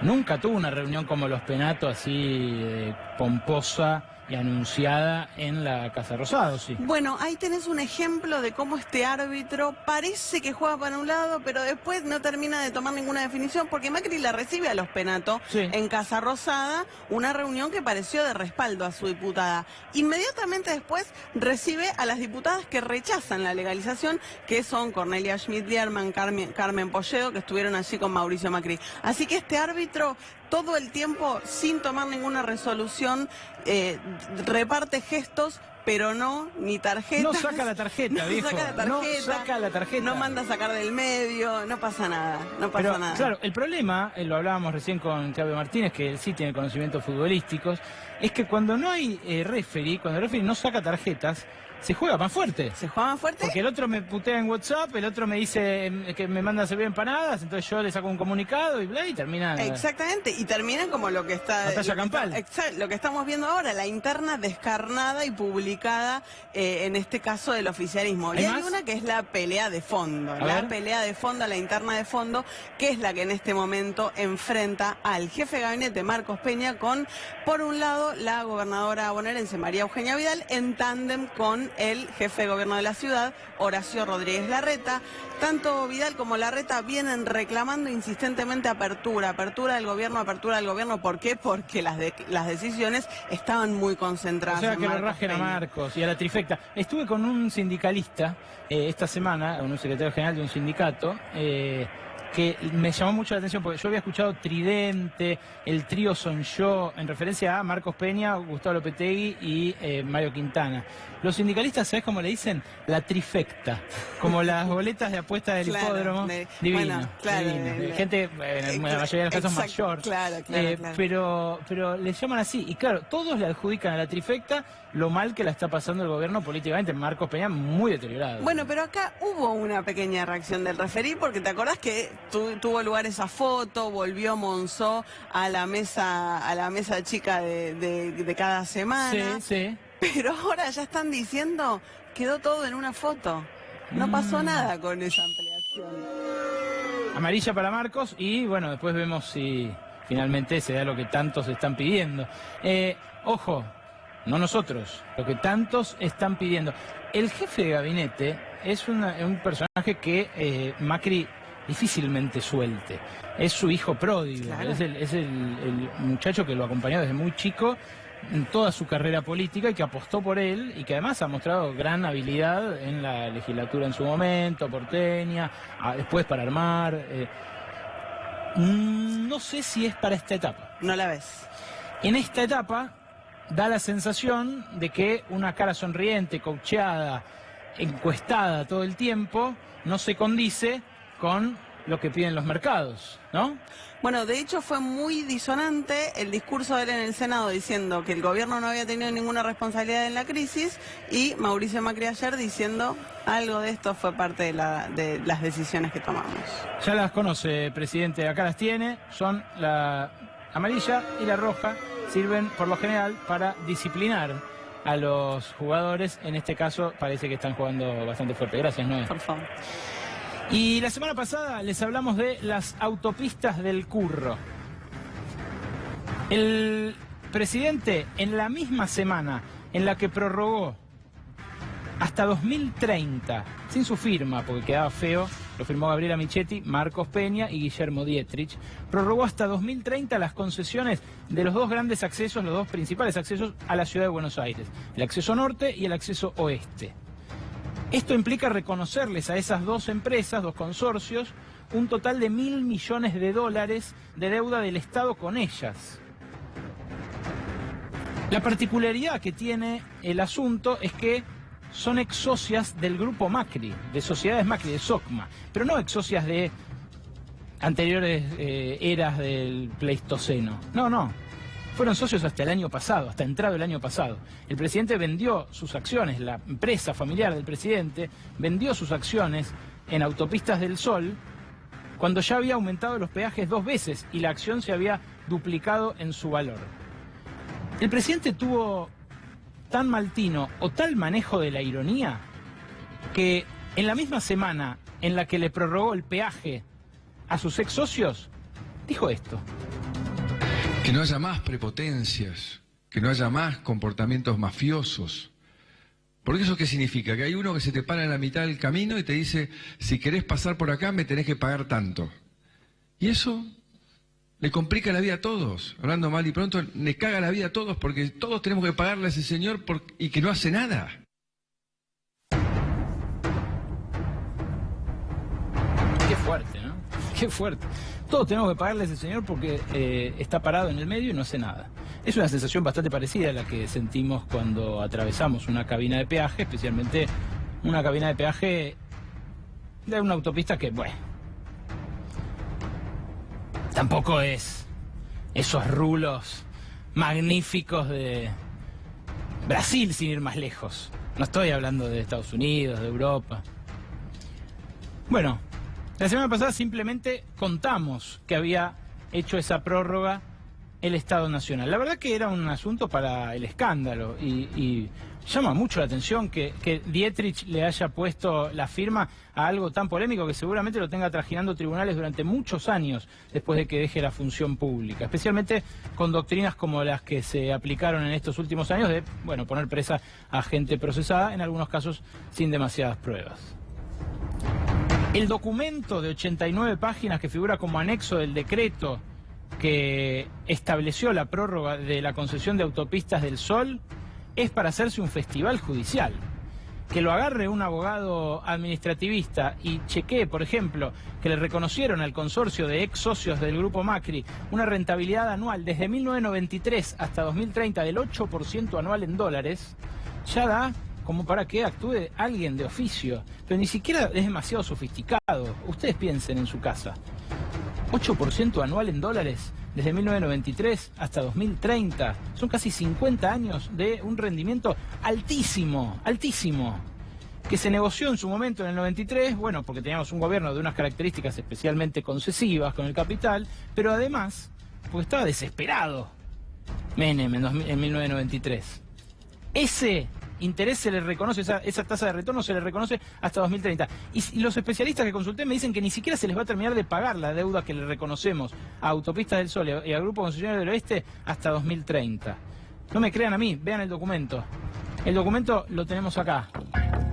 Nunca tuvo una reunión como Lospenato así pomposa y anunciada en la Casa Rosado, sí. Bueno, ahí tenés un ejemplo de cómo este árbitro parece que juega para un lado, pero después no termina de tomar ninguna definición, porque Macri la recibe a Lospenato en Casa Rosada, una reunión que pareció de respaldo a su diputada. Inmediatamente después recibe a las diputadas que rechazan la legalización, que son Cornelia Schmidt-Lierman, Carmen Polledo, que estuvieron allí con Mauricio Macri. Así que este árbitro, todo el tiempo, sin tomar ninguna resolución, reparte gestos, pero ni tarjetas. No saca la tarjeta, dijo. No saca la tarjeta. No manda a sacar del medio, no pasa nada. Nada. Claro, el problema, lo hablábamos recién con Claudio Martínez, que él sí tiene conocimientos futbolísticos, es que cuando no hay referee, cuando el referee no saca tarjetas, se juega más fuerte. ¿Se juega más fuerte? Porque el otro me putea en WhatsApp, el otro me dice que me manda a servir empanadas, entonces yo le saco un comunicado y bla, y termina... Exactamente, y terminan como lo que está... Batalla campal. Exacto, lo que estamos viendo ahora, la interna descarnada y publicada, en este caso del oficialismo. Y hay una que es la pelea de fondo, pelea de fondo, la interna de fondo, que es la que en este momento enfrenta al jefe de gabinete Marcos Peña con, por un lado, la gobernadora bonaerense María Eugenia Vidal, en tándem con el jefe de gobierno de la ciudad, Horacio Rodríguez Larreta. Tanto Vidal como Larreta vienen reclamando insistentemente apertura del gobierno. ¿Por qué? Porque las decisiones estaban muy concentradas. O sea, que le rajen a Marcos y a la trifecta. Estuve con un sindicalista esta semana, un secretario general de un sindicato, que me llamó mucho la atención porque yo había escuchado Tridente, el trío Son Yo, en referencia a Marcos Peña, Gustavo Lopetegui y Mario Quintana. Los sindicalistas, ¿sabés cómo le dicen? La trifecta, como las boletas de apuesta del hipódromo. Divino, bueno, claro, divino. Gente, en la mayoría de los casos, mayor. Claro. Pero les llaman así. Y claro, todos le adjudican a la trifecta lo mal que la está pasando el gobierno políticamente. Marcos Peña muy deteriorado. Bueno, pero acá hubo una pequeña reacción del referí, porque te acordás que tuvo lugar esa foto, volvió Monzó a la mesa chica de cada semana. Sí. Pero ahora ya están diciendo, quedó todo en una foto. No pasó nada con esa ampliación. Amarilla para Marcos y bueno, después vemos si finalmente se da lo que tantos están pidiendo. Ojo, no nosotros, lo que tantos están pidiendo. El jefe de gabinete es un personaje que Macri difícilmente suelte. Es su hijo pródigo, claro. Es el muchacho que lo acompañó desde muy chico en toda su carrera política y que apostó por él y que además ha mostrado gran habilidad en la legislatura en su momento, porteña, después para armar. No sé si es para esta etapa. No la ves. En esta etapa da la sensación de que una cara sonriente, coacheada, encuestada todo el tiempo, no se condice con lo que piden los mercados, ¿no? Bueno, de hecho fue muy disonante el discurso de él en el Senado diciendo que el gobierno no había tenido ninguna responsabilidad en la crisis y Mauricio Macri ayer diciendo algo de esto fue parte de las decisiones que tomamos. Ya las conoce, presidente, acá las tiene, son la amarilla y la roja, sirven por lo general para disciplinar a los jugadores. En este caso parece que están jugando bastante fuerte. Gracias, Noé. Por favor. Y la semana pasada les hablamos de las autopistas del Curro. El presidente, en la misma semana en la que prorrogó hasta 2030, sin su firma, porque quedaba feo, lo firmó Gabriela Michetti, Marcos Peña y Guillermo Dietrich, prorrogó hasta 2030 las concesiones de los dos grandes accesos, los dos principales accesos a la ciudad de Buenos Aires, el acceso norte y el acceso oeste. Esto implica reconocerles a esas dos empresas, dos consorcios, un total de $1.000 millones de deuda del Estado con ellas. La particularidad que tiene el asunto es que son ex socias del grupo Macri, de Sociedades Macri, de SOCMA, pero no ex socias de anteriores eras del Pleistoceno. No. Fueron socios hasta el año pasado, hasta entrado el año pasado. El presidente vendió sus acciones, la empresa familiar del presidente vendió sus acciones en Autopistas del Sol cuando ya había aumentado los peajes 2 veces y la acción se había duplicado en su valor. El presidente tuvo tan mal tino o tal manejo de la ironía que en la misma semana en la que le prorrogó el peaje a sus ex socios, dijo esto. Que no haya más prepotencias, que no haya más comportamientos mafiosos. Porque ¿eso qué significa? Que hay uno que se te para en la mitad del camino y te dice, si querés pasar por acá me tenés que pagar tanto. Y eso le complica la vida a todos. Hablando mal y pronto, le caga la vida a todos porque todos tenemos que pagarle a ese señor y que no hace nada. Qué fuerte, ¿no? Qué fuerte. Todos tenemos que pagarle a ese señor porque está parado en el medio y no hace nada. Es una sensación bastante parecida a la que sentimos cuando atravesamos una cabina de peaje, especialmente una cabina de peaje de una autopista que, bueno, tampoco es esos rulos magníficos de Brasil, sin ir más lejos. No estoy hablando de Estados Unidos, de Europa. Bueno, la semana pasada simplemente contamos que había hecho esa prórroga el Estado Nacional. La verdad que era un asunto para el escándalo y llama mucho la atención que Dietrich le haya puesto la firma a algo tan polémico que seguramente lo tenga trajinando tribunales durante muchos años después de que deje la función pública, especialmente con doctrinas como las que se aplicaron en estos últimos años de, bueno, poner presa a gente procesada, en algunos casos sin demasiadas pruebas. El documento de 89 páginas que figura como anexo del decreto que estableció la prórroga de la concesión de autopistas del Sol es para hacerse un festival judicial. Que lo agarre un abogado administrativista y chequee, por ejemplo, que le reconocieron al consorcio de ex socios del Grupo Macri una rentabilidad anual desde 1993 hasta 2030 del 8% anual en dólares, ya da como para que actúe alguien de oficio. Pero ni siquiera es demasiado sofisticado. Ustedes piensen en su casa. 8% anual en dólares desde 1993 hasta 2030. Son casi 50 años de un rendimiento altísimo, altísimo, que se negoció en su momento en el 93, bueno, porque teníamos un gobierno de unas características especialmente concesivas con el capital, pero además, porque estaba desesperado Menem en 1993. Ese interés se le reconoce, esa tasa de retorno se le reconoce hasta 2030. Y los especialistas que consulté me dicen que ni siquiera se les va a terminar de pagar la deuda que le reconocemos a Autopistas del Sol y al Grupo Concesionario del Oeste hasta 2030. No me crean a mí, vean el documento. El documento lo tenemos acá.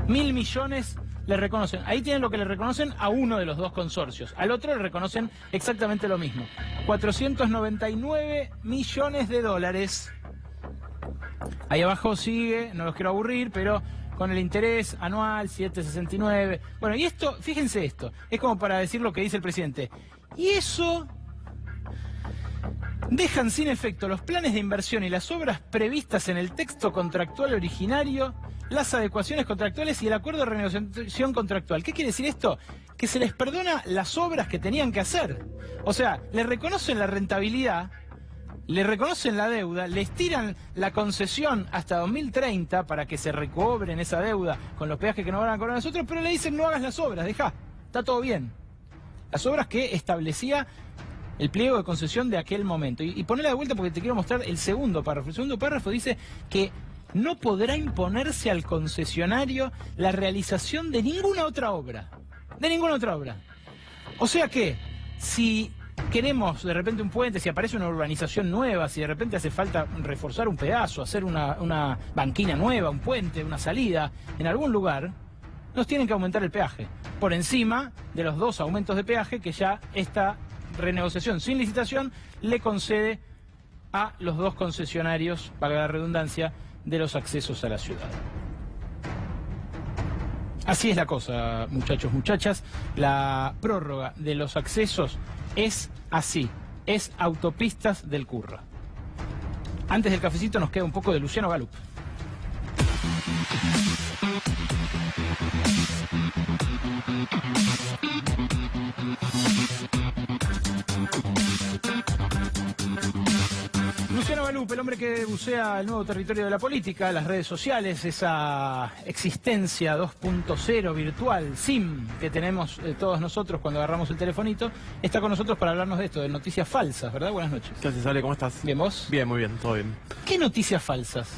1.000 millones le reconocen. Ahí tienen lo que le reconocen a uno de los dos consorcios. Al otro le reconocen exactamente lo mismo. 499 millones de dólares. Ahí abajo sigue, no los quiero aburrir, pero con el interés anual 7,69. Bueno, y esto, fíjense esto, es como para decir lo que dice el presidente. Y eso dejan sin efecto los planes de inversión y las obras previstas en el texto contractual originario, las adecuaciones contractuales y el acuerdo de renegociación contractual. ¿Qué quiere decir esto? Que se les perdona las obras que tenían que hacer. O sea, les reconocen la rentabilidad, le reconocen la deuda, les tiran la concesión hasta 2030 para que se recobren esa deuda con los peajes que nos van a cobrar a nosotros, pero le dicen no hagas las obras, dejá, está todo bien. Las obras que establecía el pliego de concesión de aquel momento. Y ponela de vuelta porque te quiero mostrar el segundo párrafo. El segundo párrafo dice que no podrá imponerse al concesionario la realización de ninguna otra obra. De ninguna otra obra. O sea que, si queremos de repente un puente, si aparece una urbanización nueva, si de repente hace falta reforzar un pedazo, hacer una banquina nueva, un puente, una salida, en algún lugar, nos tienen que aumentar el peaje, por encima de los 2 aumentos de peaje que ya esta renegociación sin licitación le concede a los 2 concesionarios, para la redundancia, de los accesos a la ciudad. Así es la cosa, muchachos, muchachas. La prórroga de los accesos es así, es Autopistas del Curro. Antes del cafecito nos queda un poco de Luciano Galup. Luciano Galup, el hombre que bucea el nuevo territorio de la política, las redes sociales, esa existencia 2.0 virtual, SIM, que tenemos todos nosotros cuando agarramos el telefonito, está con nosotros para hablarnos de esto, de noticias falsas, ¿verdad? Buenas noches. ¿Qué haces, Ale? ¿Cómo estás? ¿Bien, vos? Bien, muy bien, todo bien. ¿Qué noticias falsas?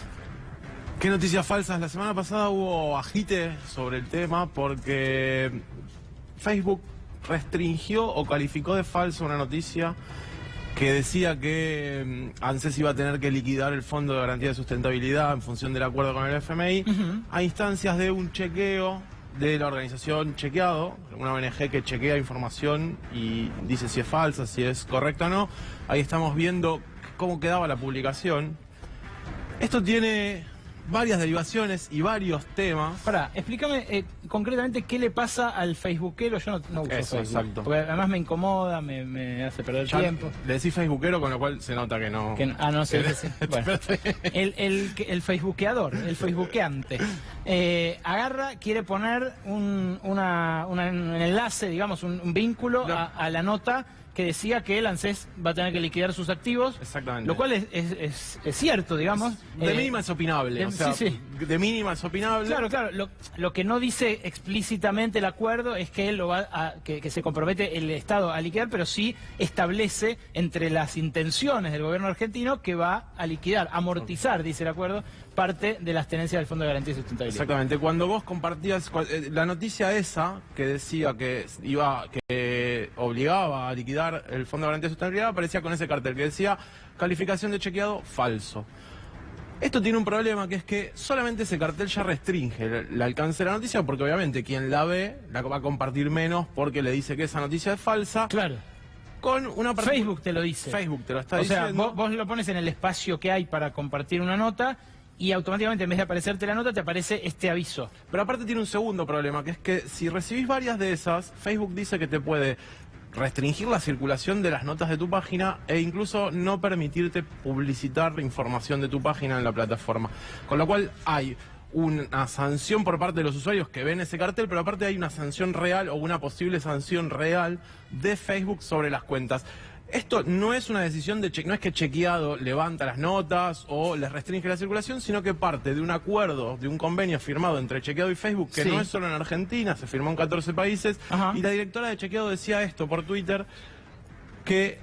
¿Qué noticias falsas? La semana pasada hubo agite sobre el tema porque Facebook restringió o calificó de falso una noticia que decía que ANSES iba a tener que liquidar el Fondo de Garantía de Sustentabilidad en función del acuerdo con el FMI a instancias de un chequeo de la organización Chequeado, una ONG que chequea información y dice si es falsa, si es correcta o no. Ahí estamos viendo cómo quedaba la publicación. Esto tiene varias derivaciones y varios temas. Pará, explícame concretamente qué le pasa al facebookero. Yo no uso Eso, Facebook. exacto. Porque además me incomoda, me hace perder tiempo. Le decís facebookero, con lo cual se nota que no... No sé. Sí. Bueno, el facebookeador, el facebookeante, agarra, quiere poner un enlace, digamos, un vínculo a la nota que decía que el ANSES va a tener que liquidar sus activos. Exactamente. Lo cual es cierto, digamos. De mínima es opinable. O sea, sí. De mínima es opinable. Claro. Lo que no dice explícitamente el acuerdo es que él lo va que se compromete el Estado a liquidar, pero sí establece entre las intenciones del gobierno argentino que va a liquidar, amortizar, dice el acuerdo, parte de las tenencias del Fondo de Garantía y Sustentabilidad. Exactamente. Cuando vos compartías la noticia esa que decía que obligaba a liquidar el Fondo de Garantía y Sustentabilidad, aparecía con ese cartel que decía calificación de chequeado falso. Esto tiene un problema, que es que solamente ese cartel ya restringe el alcance de la noticia, porque obviamente quien la ve la va a compartir menos porque le dice que esa noticia es falsa. Claro. Con una Facebook te lo dice. Facebook te lo está diciendo. diciendo. O sea, vos lo pones en el espacio que hay para compartir una nota y automáticamente en vez de aparecerte la nota te aparece este aviso. Pero aparte tiene un segundo problema, que es que si recibís varias de esas, Facebook dice que te puede restringir la circulación de las notas de tu página e incluso no permitirte publicitar la información de tu página en la plataforma. Con lo cual hay una sanción por parte de los usuarios que ven ese cartel, pero aparte hay una sanción real o una posible sanción real de Facebook sobre las cuentas. Esto no es una decisión no es que Chequeado levanta las notas o les restringe la circulación, sino que parte de un acuerdo, de un convenio firmado entre Chequeado y Facebook, que no es solo en Argentina, se firmó en 14 países. Ajá. Y la directora de Chequeado decía esto por Twitter, que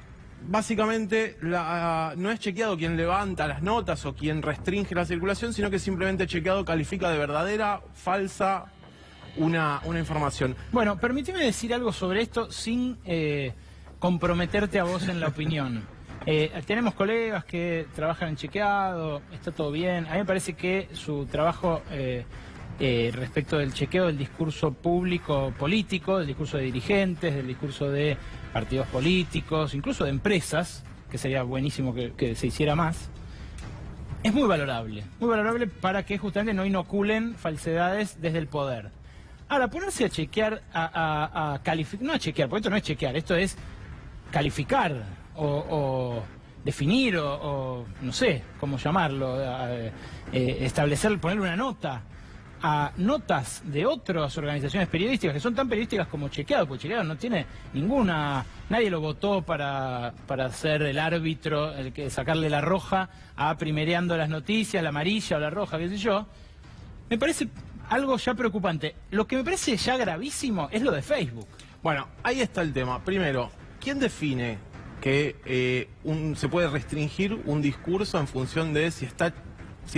básicamente no es Chequeado quien levanta las notas o quien restringe la circulación, sino que simplemente Chequeado califica de verdadera, falsa, una información. Bueno, permíteme decir algo sobre esto sin comprometerte a vos en la opinión. Tenemos colegas que trabajan en Chequeado, está todo bien. A mí me parece que su trabajo respecto del chequeo del discurso público político, del discurso de dirigentes, del discurso de partidos políticos, incluso de empresas, que sería buenísimo que se hiciera más, es muy valorable para que justamente no inoculen falsedades desde el poder. Ahora, ponerse a chequear, a calificar, no a chequear, porque esto no es chequear, esto es calificar o definir o no sé cómo llamarlo, establecer, ponerle una nota a notas de otras organizaciones periodísticas que son tan periodísticas como Chequeado, porque Chequeado no tiene nadie lo votó para ser el árbitro, el que sacarle la roja a primereando las noticias, la amarilla o la roja, qué sé yo. Me parece algo ya preocupante. Lo que me parece ya gravísimo es lo de Facebook. Bueno, ahí está el tema. Primero, ¿quién define que se puede restringir un discurso en función de si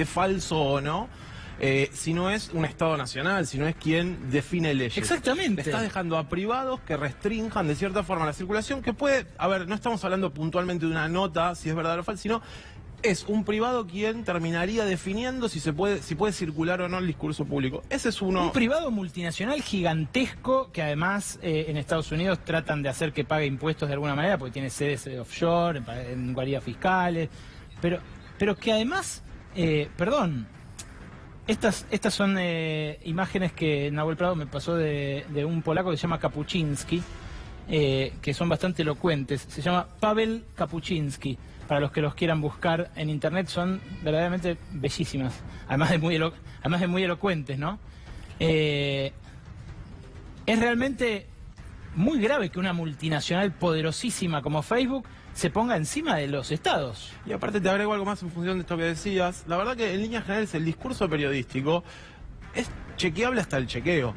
es falso o no? Si no es un Estado nacional, si no es quien define leyes. Exactamente. Le estás dejando a privados que restrinjan de cierta forma la circulación, que puede, a ver, no estamos hablando puntualmente de una nota, si es verdad o falso, sino es un privado quien terminaría definiendo si puede circular o no el discurso público. Ese es uno. Un privado multinacional gigantesco que además en Estados Unidos tratan de hacer que pague impuestos de alguna manera porque tiene sedes offshore, en guaridas fiscales, pero que además, estas son imágenes que Nahuel Prado me pasó de un polaco que se llama Kapuczynski, que son bastante elocuentes. Se llama Paweł Kapuczynski. Para los que los quieran buscar en internet, son verdaderamente bellísimas, además de muy elocuentes, ¿no? Es realmente muy grave que una multinacional poderosísima como Facebook se ponga encima de los estados. Y aparte te agrego algo más en función de esto que decías. La verdad que en líneas generales el discurso periodístico es chequeable hasta el chequeo.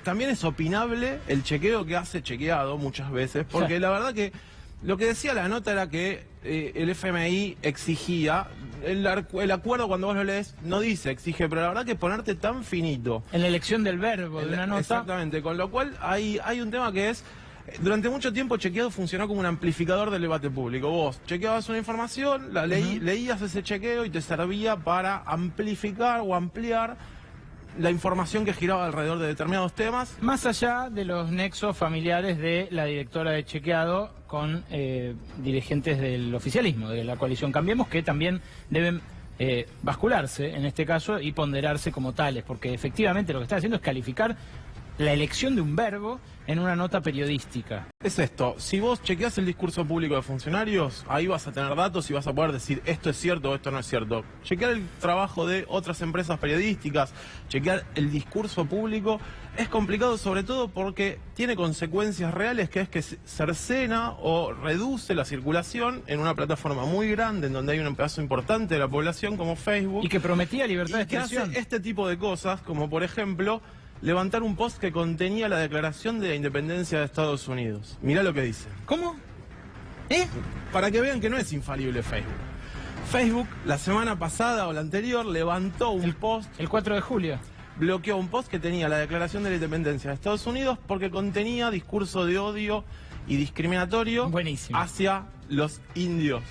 También es opinable el chequeo que hace Chequeado muchas veces, porque la verdad que lo que decía la nota era que el FMI exigía, el acuerdo cuando vos lo lees no dice exige, pero la verdad que ponerte tan finito en la elección del verbo de una nota. Exactamente, con lo cual hay un tema que es, durante mucho tiempo Chequeado funcionó como un amplificador del debate público. Vos chequeabas una información, leías ese chequeo y te servía para amplificar o ampliar la información que giraba alrededor de determinados temas. Más allá de los nexos familiares de la directora de Chequeado con dirigentes del oficialismo, de la coalición Cambiemos, que también deben bascularse en este caso y ponderarse como tales, porque efectivamente lo que están haciendo es calificar la elección de un verbo en una nota periodística. Es esto, si vos chequeás el discurso público de funcionarios, ahí vas a tener datos y vas a poder decir esto es cierto o esto no es cierto. Chequear el trabajo de otras empresas periodísticas, chequear el discurso público, es complicado sobre todo porque tiene consecuencias reales, que es que cercena o reduce la circulación en una plataforma muy grande en donde hay un pedazo importante de la población como Facebook. Y que prometía libertad de expresión. Que hace este tipo de cosas, como por ejemplo levantar un post que contenía la declaración de la independencia de Estados Unidos. Mirá lo que dice. ¿Cómo? Para que vean que no es infalible Facebook. Facebook, la semana pasada o la anterior, levantó un post. El 4 de julio. Bloqueó un post que tenía la declaración de la independencia de Estados Unidos porque contenía discurso de odio y discriminatorio hacia los indios.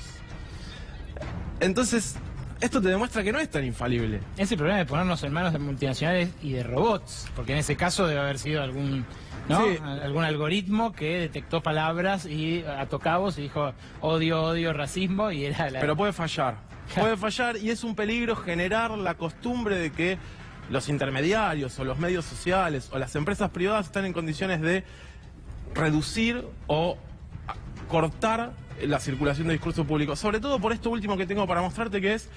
Entonces, esto te demuestra que no es tan infalible. Es el problema de ponernos en manos de multinacionales y de robots, porque en ese caso debe haber sido algún, ¿no? Sí. Algún algoritmo que detectó palabras y ató cabos y dijo odio, odio, racismo y era la... Pero puede fallar. Puede fallar y es un peligro generar la costumbre de que los intermediarios o los medios sociales o las empresas privadas están en condiciones de reducir o cortar la circulación de discurso público. Sobre todo por esto último que tengo para mostrarte, que es,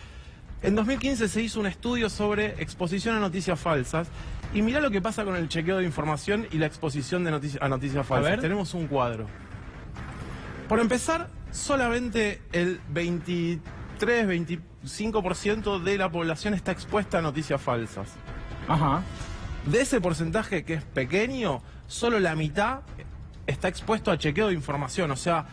en 2015 se hizo un estudio sobre exposición a noticias falsas y mirá lo que pasa con el chequeo de información y la exposición de a noticias falsas. Tenemos un cuadro. Por empezar, solamente el 23-25% de la población está expuesta a noticias falsas. Ajá. De ese porcentaje que es pequeño, solo la mitad está expuesto a chequeo de información, o sea,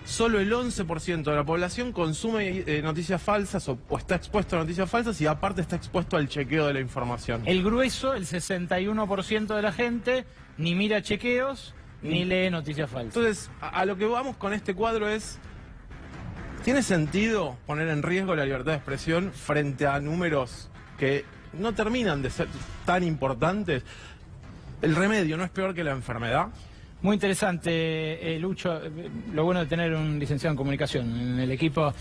solo el 11% de la población consume noticias falsas o está expuesto a noticias falsas y aparte está expuesto al chequeo de la información. El grueso, el 61% de la gente, ni mira chequeos ni lee noticias falsas. Entonces, a lo que vamos con este cuadro es, ¿tiene sentido poner en riesgo la libertad de expresión frente a números que no terminan de ser tan importantes? ¿El remedio no es peor que la enfermedad? Muy interesante, Lucho, lo bueno de tener un licenciado en comunicación en el equipo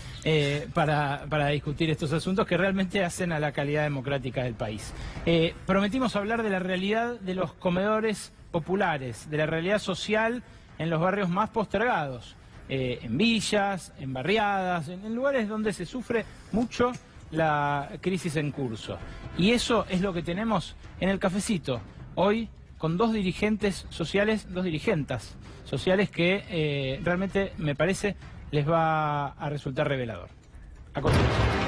para discutir estos asuntos que realmente hacen a la calidad democrática del país. Prometimos hablar de la realidad de los comedores populares, de la realidad social en los barrios más postergados, en villas, en barriadas, en lugares donde se sufre mucho la crisis en curso. Y eso es lo que tenemos en el cafecito hoy, con dos dirigentes sociales, dos dirigentas sociales que realmente, me parece, les va a resultar revelador. A continuación.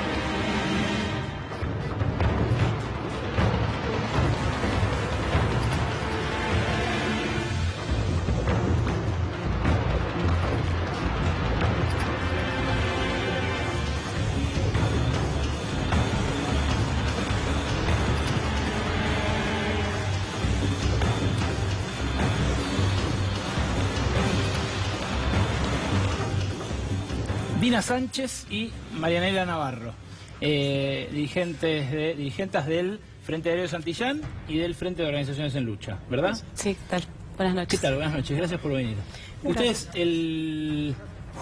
Dina Sánchez y Marianela Navarro, dirigentas del Frente Aéreo de Santillán y del Frente de Organizaciones en Lucha, ¿verdad? Sí, ¿qué tal? Buenas noches. ¿Qué tal? Buenas noches, gracias por venir. Gracias. Ustedes el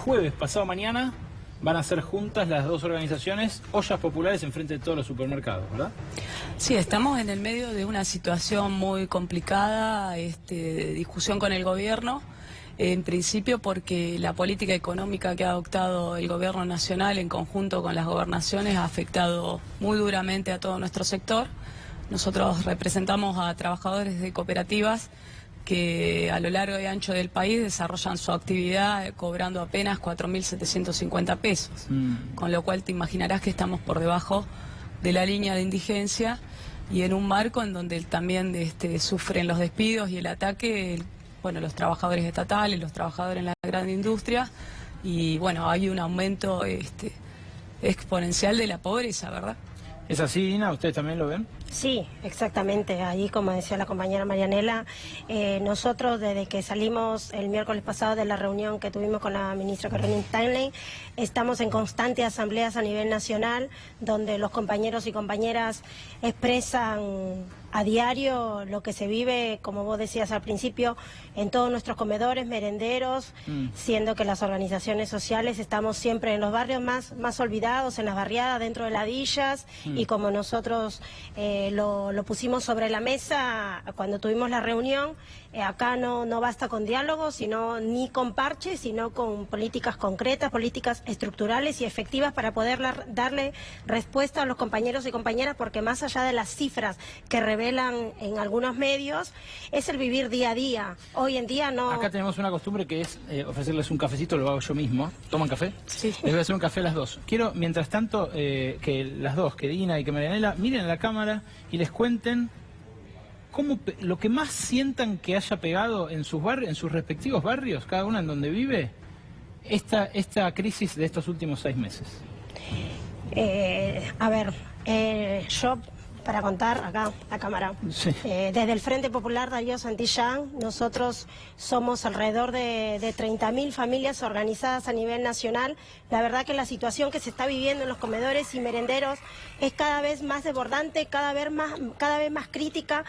jueves, pasado mañana, van a hacer juntas las dos organizaciones ollas populares en frente de todos los supermercados, ¿verdad? Sí, estamos en el medio de una situación muy complicada, de discusión con el gobierno. En principio porque la política económica que ha adoptado el gobierno nacional en conjunto con las gobernaciones ha afectado muy duramente a todo nuestro sector. Nosotros representamos a trabajadores de cooperativas que a lo largo y ancho del país desarrollan su actividad cobrando apenas 4.750 pesos, con lo cual te imaginarás que estamos por debajo de la línea de indigencia y en un marco en donde también sufren los despidos y el ataque los trabajadores estatales, los trabajadores en la gran industria, y bueno, hay un aumento exponencial de la pobreza, ¿verdad? ¿Es así, Dina? ¿Ustedes también lo ven? Sí, exactamente. Ahí, como decía la compañera Marianela, nosotros desde que salimos el miércoles pasado de la reunión que tuvimos con la ministra Carolina Stanley, estamos en constantes asambleas a nivel nacional, donde los compañeros y compañeras expresan a diario lo que se vive, como vos decías al principio, en todos nuestros comedores, merenderos, siendo que las organizaciones sociales estamos siempre en los barrios más olvidados, en las barriadas, dentro de ladillas, y como nosotros lo pusimos sobre la mesa cuando tuvimos la reunión, acá no basta con diálogo, ni con parches, sino con políticas concretas, políticas estructurales y efectivas para poder darle respuesta a los compañeros y compañeras, porque más allá de las cifras que revelan en algunos medios, es el vivir día a día. Hoy en día no... Acá tenemos una costumbre que es ofrecerles un cafecito, lo hago yo mismo. ¿Toman café? Sí. Les voy a hacer un café a las dos. Quiero, mientras tanto, que las dos, que Dina y que Marianela, miren a la cámara y les cuenten lo que más sientan que haya pegado en sus barrios, en sus respectivos barrios, cada una en donde vive, esta crisis de estos últimos 6 meses. Yo, para contar acá, la cámara, sí. Desde el Frente Popular Darío Santillán, nosotros somos alrededor de 30.000 familias organizadas a nivel nacional. La verdad que la situación que se está viviendo en los comedores y merenderos es cada vez más desbordante, cada vez más crítica.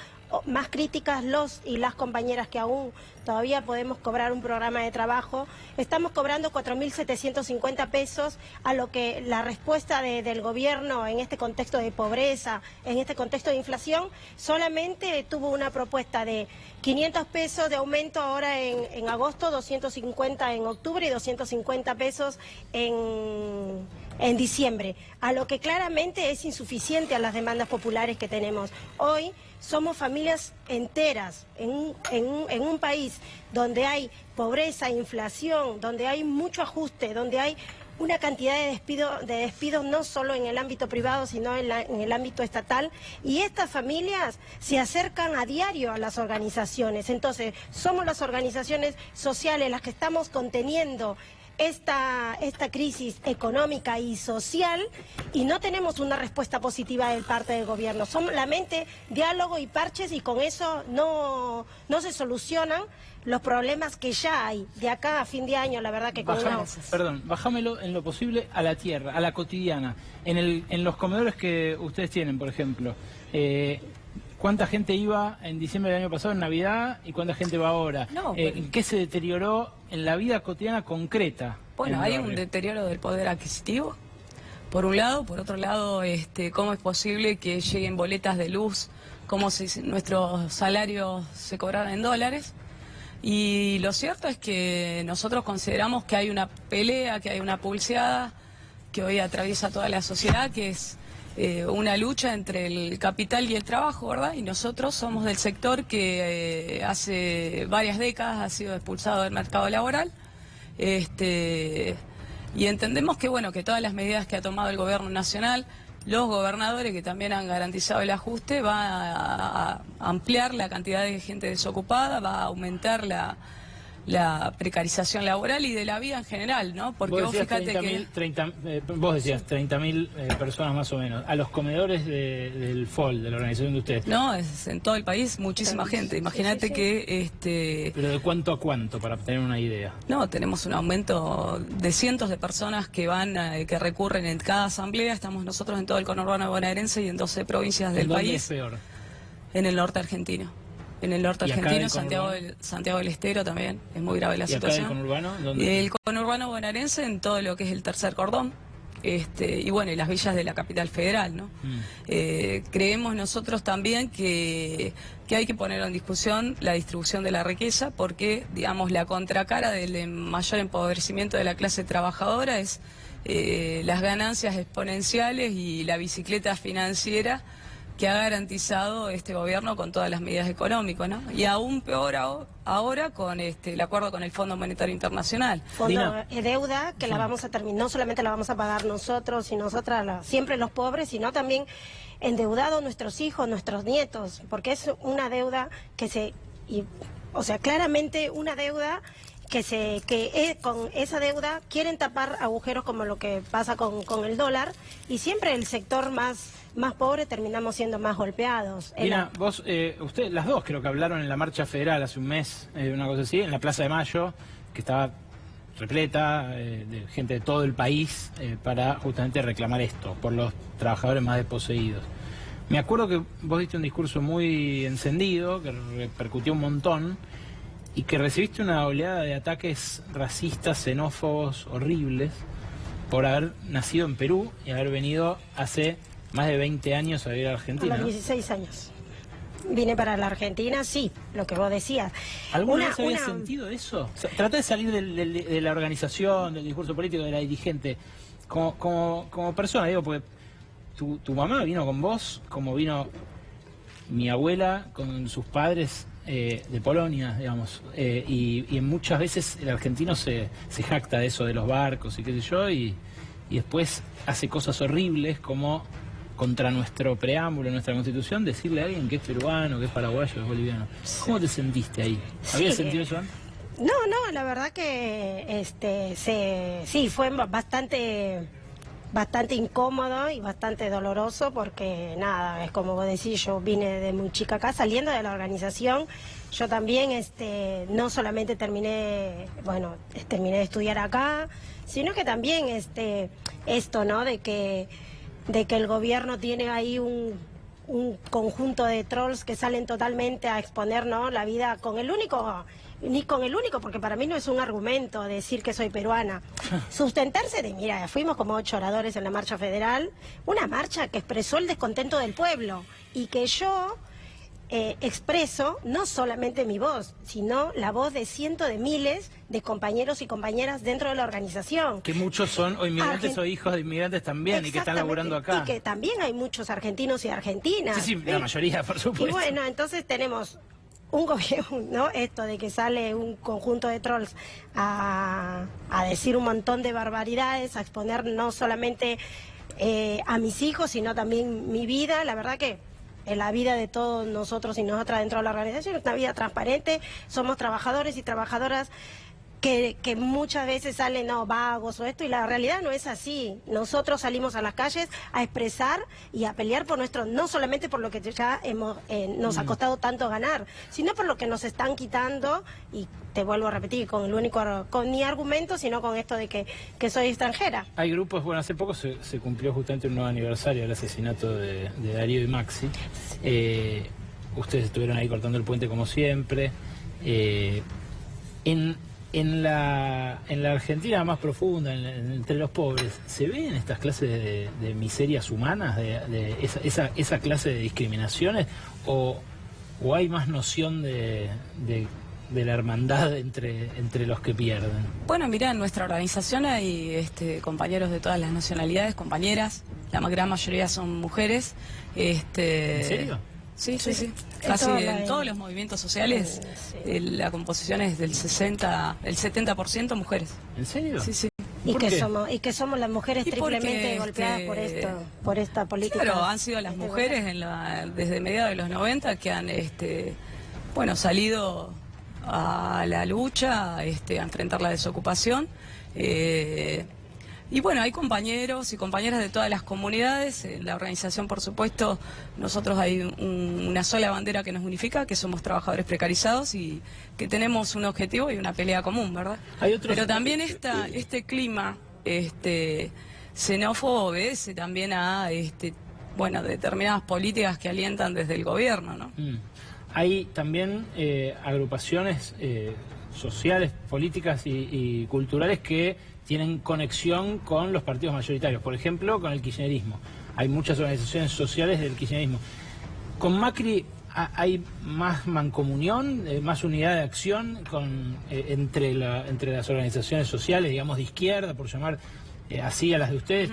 Más críticas los y las compañeras que aún todavía podemos cobrar un programa de trabajo. Estamos cobrando 4.750 pesos, a lo que la respuesta del gobierno en este contexto de pobreza, en este contexto de inflación, solamente tuvo una propuesta de 500 pesos de aumento ahora en agosto, 250 en octubre y 250 pesos en diciembre, a lo que claramente es insuficiente a las demandas populares que tenemos. Hoy somos familias enteras en un país donde hay pobreza, inflación, donde hay mucho ajuste, donde hay una cantidad de despidos no solo en el ámbito privado, sino en el ámbito estatal, y estas familias se acercan a diario a las organizaciones. Entonces, somos las organizaciones sociales las que estamos conteniendo esta crisis económica y social, y no tenemos una respuesta positiva de parte del gobierno. Solamente diálogo y parches, y con eso no se solucionan los problemas que ya hay. De acá a fin de año, la verdad que Bajámelo en lo posible a la tierra, a la cotidiana. En los comedores que ustedes tienen, por ejemplo, ¿cuánta gente iba en diciembre del año pasado, en Navidad, y cuánta gente va ahora? ¿Qué se deterioró en la vida cotidiana concreta? Bueno, hay un deterioro del poder adquisitivo, por un lado. Por otro lado, ¿cómo es posible que lleguen boletas de luz como si nuestros salarios se cobraran en dólares? Y lo cierto es que nosotros consideramos que hay una pelea, que hay una pulseada que hoy atraviesa toda la sociedad, que es una lucha entre el capital y el trabajo, ¿verdad? Y nosotros somos del sector que hace varias décadas ha sido expulsado del mercado laboral, y entendemos que, bueno, que todas las medidas que ha tomado el gobierno nacional, los gobernadores que también han garantizado el ajuste, va a ampliar la cantidad de gente desocupada, va a aumentar la precarización laboral y de la vida en general, ¿no? Porque vos fíjate vos decías 30.000 personas más o menos. A los comedores del FOL, de la organización de ustedes. No, es en todo el país muchísima gente. Imagínate que... ¿Pero de cuánto a cuánto, para tener una idea? No, tenemos un aumento de cientos de personas que que recurren en cada asamblea. Estamos nosotros en todo el conurbano bonaerense y en 12 provincias del país. ¿Dónde es peor? En el norte argentino. En el norte argentino, Santiago del Estero también, es muy grave la situación. ¿Y acá el conurbano? ¿Dónde? El conurbano bonaerense, en todo lo que es el tercer cordón, y bueno, y las villas de la capital federal, ¿no? Creemos nosotros también que hay que poner en discusión la distribución de la riqueza, porque, digamos, la contracara del mayor empobrecimiento de la clase trabajadora es las ganancias exponenciales y la bicicleta financiera que ha garantizado este gobierno con todas las medidas económicas, ¿no? Y aún peor ahora con el acuerdo con el Fondo Monetario Internacional. Deuda que la vamos a terminar, no solamente la vamos a pagar nosotros y nosotras, siempre los pobres, sino también endeudados nuestros hijos, nuestros nietos, porque es una deuda claramente una deuda que con esa deuda quieren tapar agujeros como lo que pasa con el dólar, y siempre el sector más pobre terminamos siendo más golpeados. Dina, vos, ustedes, las dos creo que hablaron en la marcha federal hace un mes, una cosa así, en la Plaza de Mayo, que estaba repleta de gente de todo el país para justamente reclamar esto, por los trabajadores más desposeídos. Me acuerdo que vos diste un discurso muy encendido, que repercutió un montón, y que recibiste una oleada de ataques racistas, xenófobos, horribles, por haber nacido en Perú y haber venido hace más de 20 años a vivir a Argentina. A los 16 años. Vine para la Argentina, sí, lo que vos decías. ¿Alguna vez habías sentido eso? O sea, trata de salir de la organización, del discurso político, de la dirigente, como persona, digo, porque tu mamá vino con vos, como vino mi abuela con sus padres de Polonia, digamos, y muchas veces el argentino se jacta de eso, de los barcos y qué sé yo, y después hace cosas horribles como contra nuestro preámbulo, nuestra constitución, decirle a alguien que es peruano, que es paraguayo, que es boliviano. ¿Cómo te sentiste ahí? ¿Habías sentido eso antes? No, la verdad que sí, fue bastante incómodo y bastante doloroso porque nada, es como vos decís, yo vine de muy chica acá, saliendo de la organización, yo también no solamente terminé de estudiar acá, sino que también esto, ¿no? De que el gobierno tiene ahí un conjunto de trolls que salen totalmente a exponer, ¿no?, la vida ni con el único, porque para mí no es un argumento decir que soy peruana. Sustentarse mira, fuimos como 8 oradores en la marcha federal, una marcha que expresó el descontento del pueblo y que yo expreso no solamente mi voz, sino la voz de cientos de miles de compañeros y compañeras dentro de la organización. Que muchos son o inmigrantes o hijos de inmigrantes también y que están laburando acá. Y que también hay muchos argentinos y argentinas. Sí, la mayoría, por supuesto. Y bueno, entonces tenemos un gobierno, ¿no? Esto de que sale un conjunto de trolls a decir un montón de barbaridades, a exponer no solamente a mis hijos, sino también mi vida. La verdad que la vida de todos nosotros y nosotras dentro de la organización es una vida transparente, somos trabajadores y trabajadoras que muchas veces salen vagos o esto, y la realidad no es así. Nosotros salimos a las calles a expresar y a pelear por no solamente por lo que ya nos ha costado tanto ganar, sino por lo que nos están quitando, y te vuelvo a repetir, con mi argumento, sino con esto de que soy extranjera. Hay grupos, bueno, hace poco se cumplió justamente un nuevo aniversario del asesinato de Darío y Maxi. Ustedes estuvieron ahí cortando el puente como siempre. En la Argentina más profunda, entre los pobres, ¿se ven estas clases de miserias humanas, de esa clase de discriminaciones? ¿O hay más noción de la hermandad entre los que pierden? Bueno, mira, en nuestra organización hay compañeros de todas las nacionalidades, compañeras, la gran mayoría son mujeres. ¿En serio? Sí. Casi en todos los movimientos sociales la composición es del 70% mujeres. ¿En serio? Sí. Y que somos las mujeres triplemente golpeadas por esta política. Claro, han sido las mujeres desde mediados de los 90 que han salido a la lucha, a enfrentar la desocupación. Y bueno, hay compañeros y compañeras de todas las comunidades. En la organización, por supuesto, nosotros hay una sola bandera que nos unifica, que somos trabajadores precarizados y que tenemos un objetivo y una pelea común, ¿verdad? Pero también este clima xenófobo obedece también a determinadas políticas que alientan desde el gobierno, ¿no? Hay también agrupaciones sociales, políticas y culturales que tienen conexión con los partidos mayoritarios, por ejemplo, con el kirchnerismo. Hay muchas organizaciones sociales del kirchnerismo. Con Macri hay más mancomunión, más unidad de acción entre las organizaciones sociales, digamos, de izquierda, por llamar así a las de ustedes.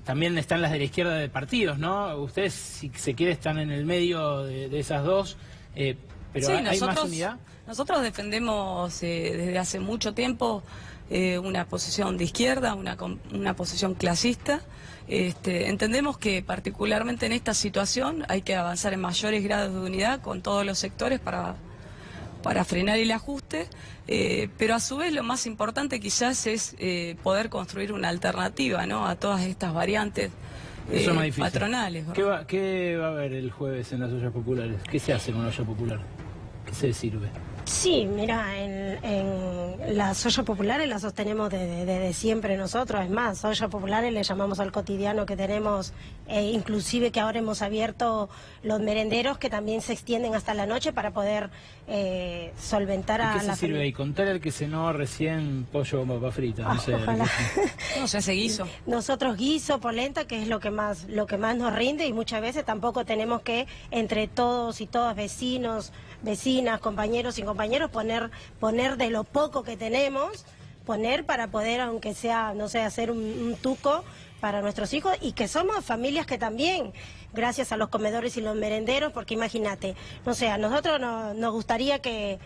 También están las de la izquierda de partidos, ¿no? Ustedes, si se quiere, están en el medio de esas dos, pero sí, ¿hay más unidad? Nosotros defendemos desde hace mucho tiempo una posición de izquierda, una posición clasista. Entendemos que particularmente en esta situación hay que avanzar en mayores grados de unidad con todos los sectores para frenar el ajuste, pero a su vez lo más importante quizás es poder construir una alternativa, ¿no?, a todas estas variantes patronales. ¿Qué va a haber el jueves en las ollas populares? ¿Qué se hace con la olla popular? ¿Qué se sirve? Sí, mira, en las ollas populares las sostenemos desde siempre nosotros. Es más, ollas populares le llamamos al cotidiano que tenemos, inclusive que ahora hemos abierto los merenderos que también se extienden hasta la noche para poder solventar a la ¿Qué se sirve ahí? Contar el que cenó recién pollo con papa frita. No sé. Ojalá. No, se hace guiso. Nosotros guiso, polenta, que es lo que más nos rinde, y muchas veces tampoco tenemos que, entre todos y todas, vecinos, vecinas, compañeros y compañeros, poner de lo poco que tenemos, poner para poder, aunque sea, no sé, hacer un tuco para nuestros hijos, y que somos familias que también, gracias a los comedores y los merenderos, porque imagínate, no sé, a nosotros nos gustaría que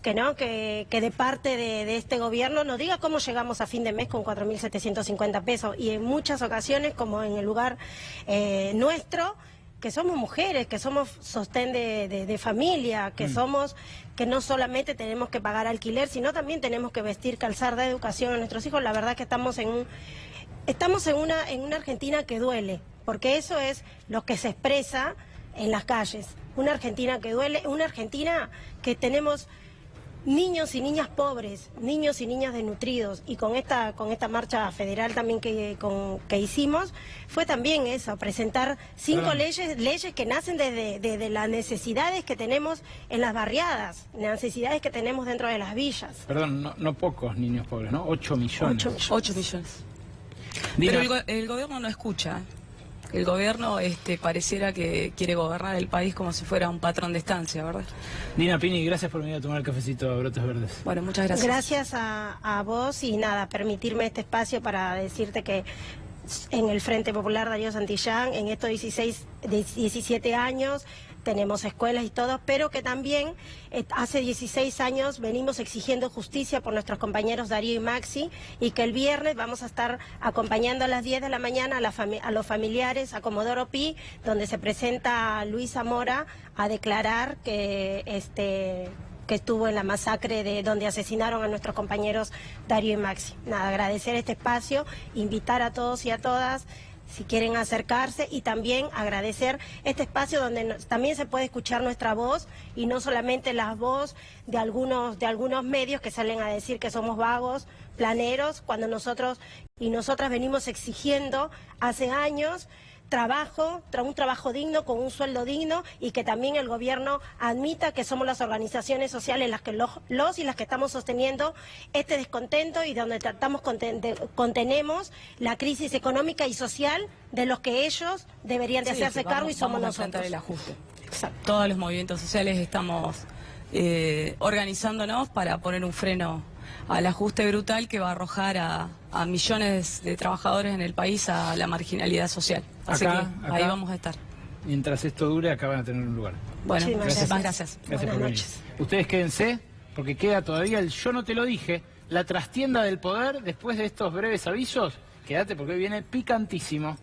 de parte de este gobierno nos diga cómo llegamos a fin de mes con 4.750 pesos, y en muchas ocasiones, como en el lugar nuestro, que somos mujeres, que somos sostén de familia, que que no solamente tenemos que pagar alquiler, sino también tenemos que vestir, calzar, dar educación a nuestros hijos. La verdad que estamos en una Argentina que duele, porque eso es lo que se expresa en las calles. Una Argentina que duele, una Argentina que tenemos niños y niñas pobres, niños y niñas desnutridos, y con esta marcha federal también que hicimos, fue también eso, presentar 5 leyes que nacen desde las necesidades que tenemos en las barriadas, necesidades que tenemos dentro de las villas. Perdón, no pocos niños pobres, ¿no? 8 millones. 8 millones. Pero el gobierno no escucha. El gobierno pareciera que quiere gobernar el país como si fuera un patrón de estancia, ¿verdad? Dina Pini, gracias por venir a tomar el cafecito a Brotes Verdes. Bueno, muchas gracias. Gracias a vos, y nada, permitirme este espacio para decirte que en el Frente Popular Darío Santillán, en estos 17 años, tenemos escuelas y todo, pero que también hace 16 años venimos exigiendo justicia por nuestros compañeros Darío y Maxi, y que el viernes vamos a estar acompañando a las 10 de la mañana a los familiares a Comodoro Pi, donde se presenta Luis Zamora a declarar que estuvo en la masacre de donde asesinaron a nuestros compañeros Darío y Maxi. Nada, agradecer este espacio, invitar a todos y a todas, si quieren acercarse, y también agradecer este espacio donde también se puede escuchar nuestra voz, y no solamente la voz de algunos medios que salen a decir que somos vagos, planeros, cuando nosotros y nosotras venimos exigiendo hace años un trabajo digno, con un sueldo digno, y que también el gobierno admita que somos las organizaciones sociales las que los y las que estamos sosteniendo este descontento, y donde contenemos la crisis económica y social de los que ellos deberían de hacerse cargo, y somos nosotros. El ajuste. Exacto. Todos los movimientos sociales estamos organizándonos para poner un freno al ajuste brutal que va a arrojar a millones de trabajadores en el país a la marginalidad social. Así que ahí vamos a estar. Mientras esto dure, acá van a tener un lugar. Bueno, gracias. Gracias por venir. Ustedes quédense, porque queda todavía el Yo no te lo dije, la trastienda del poder. Después de estos breves avisos, quédate porque hoy viene picantísimo.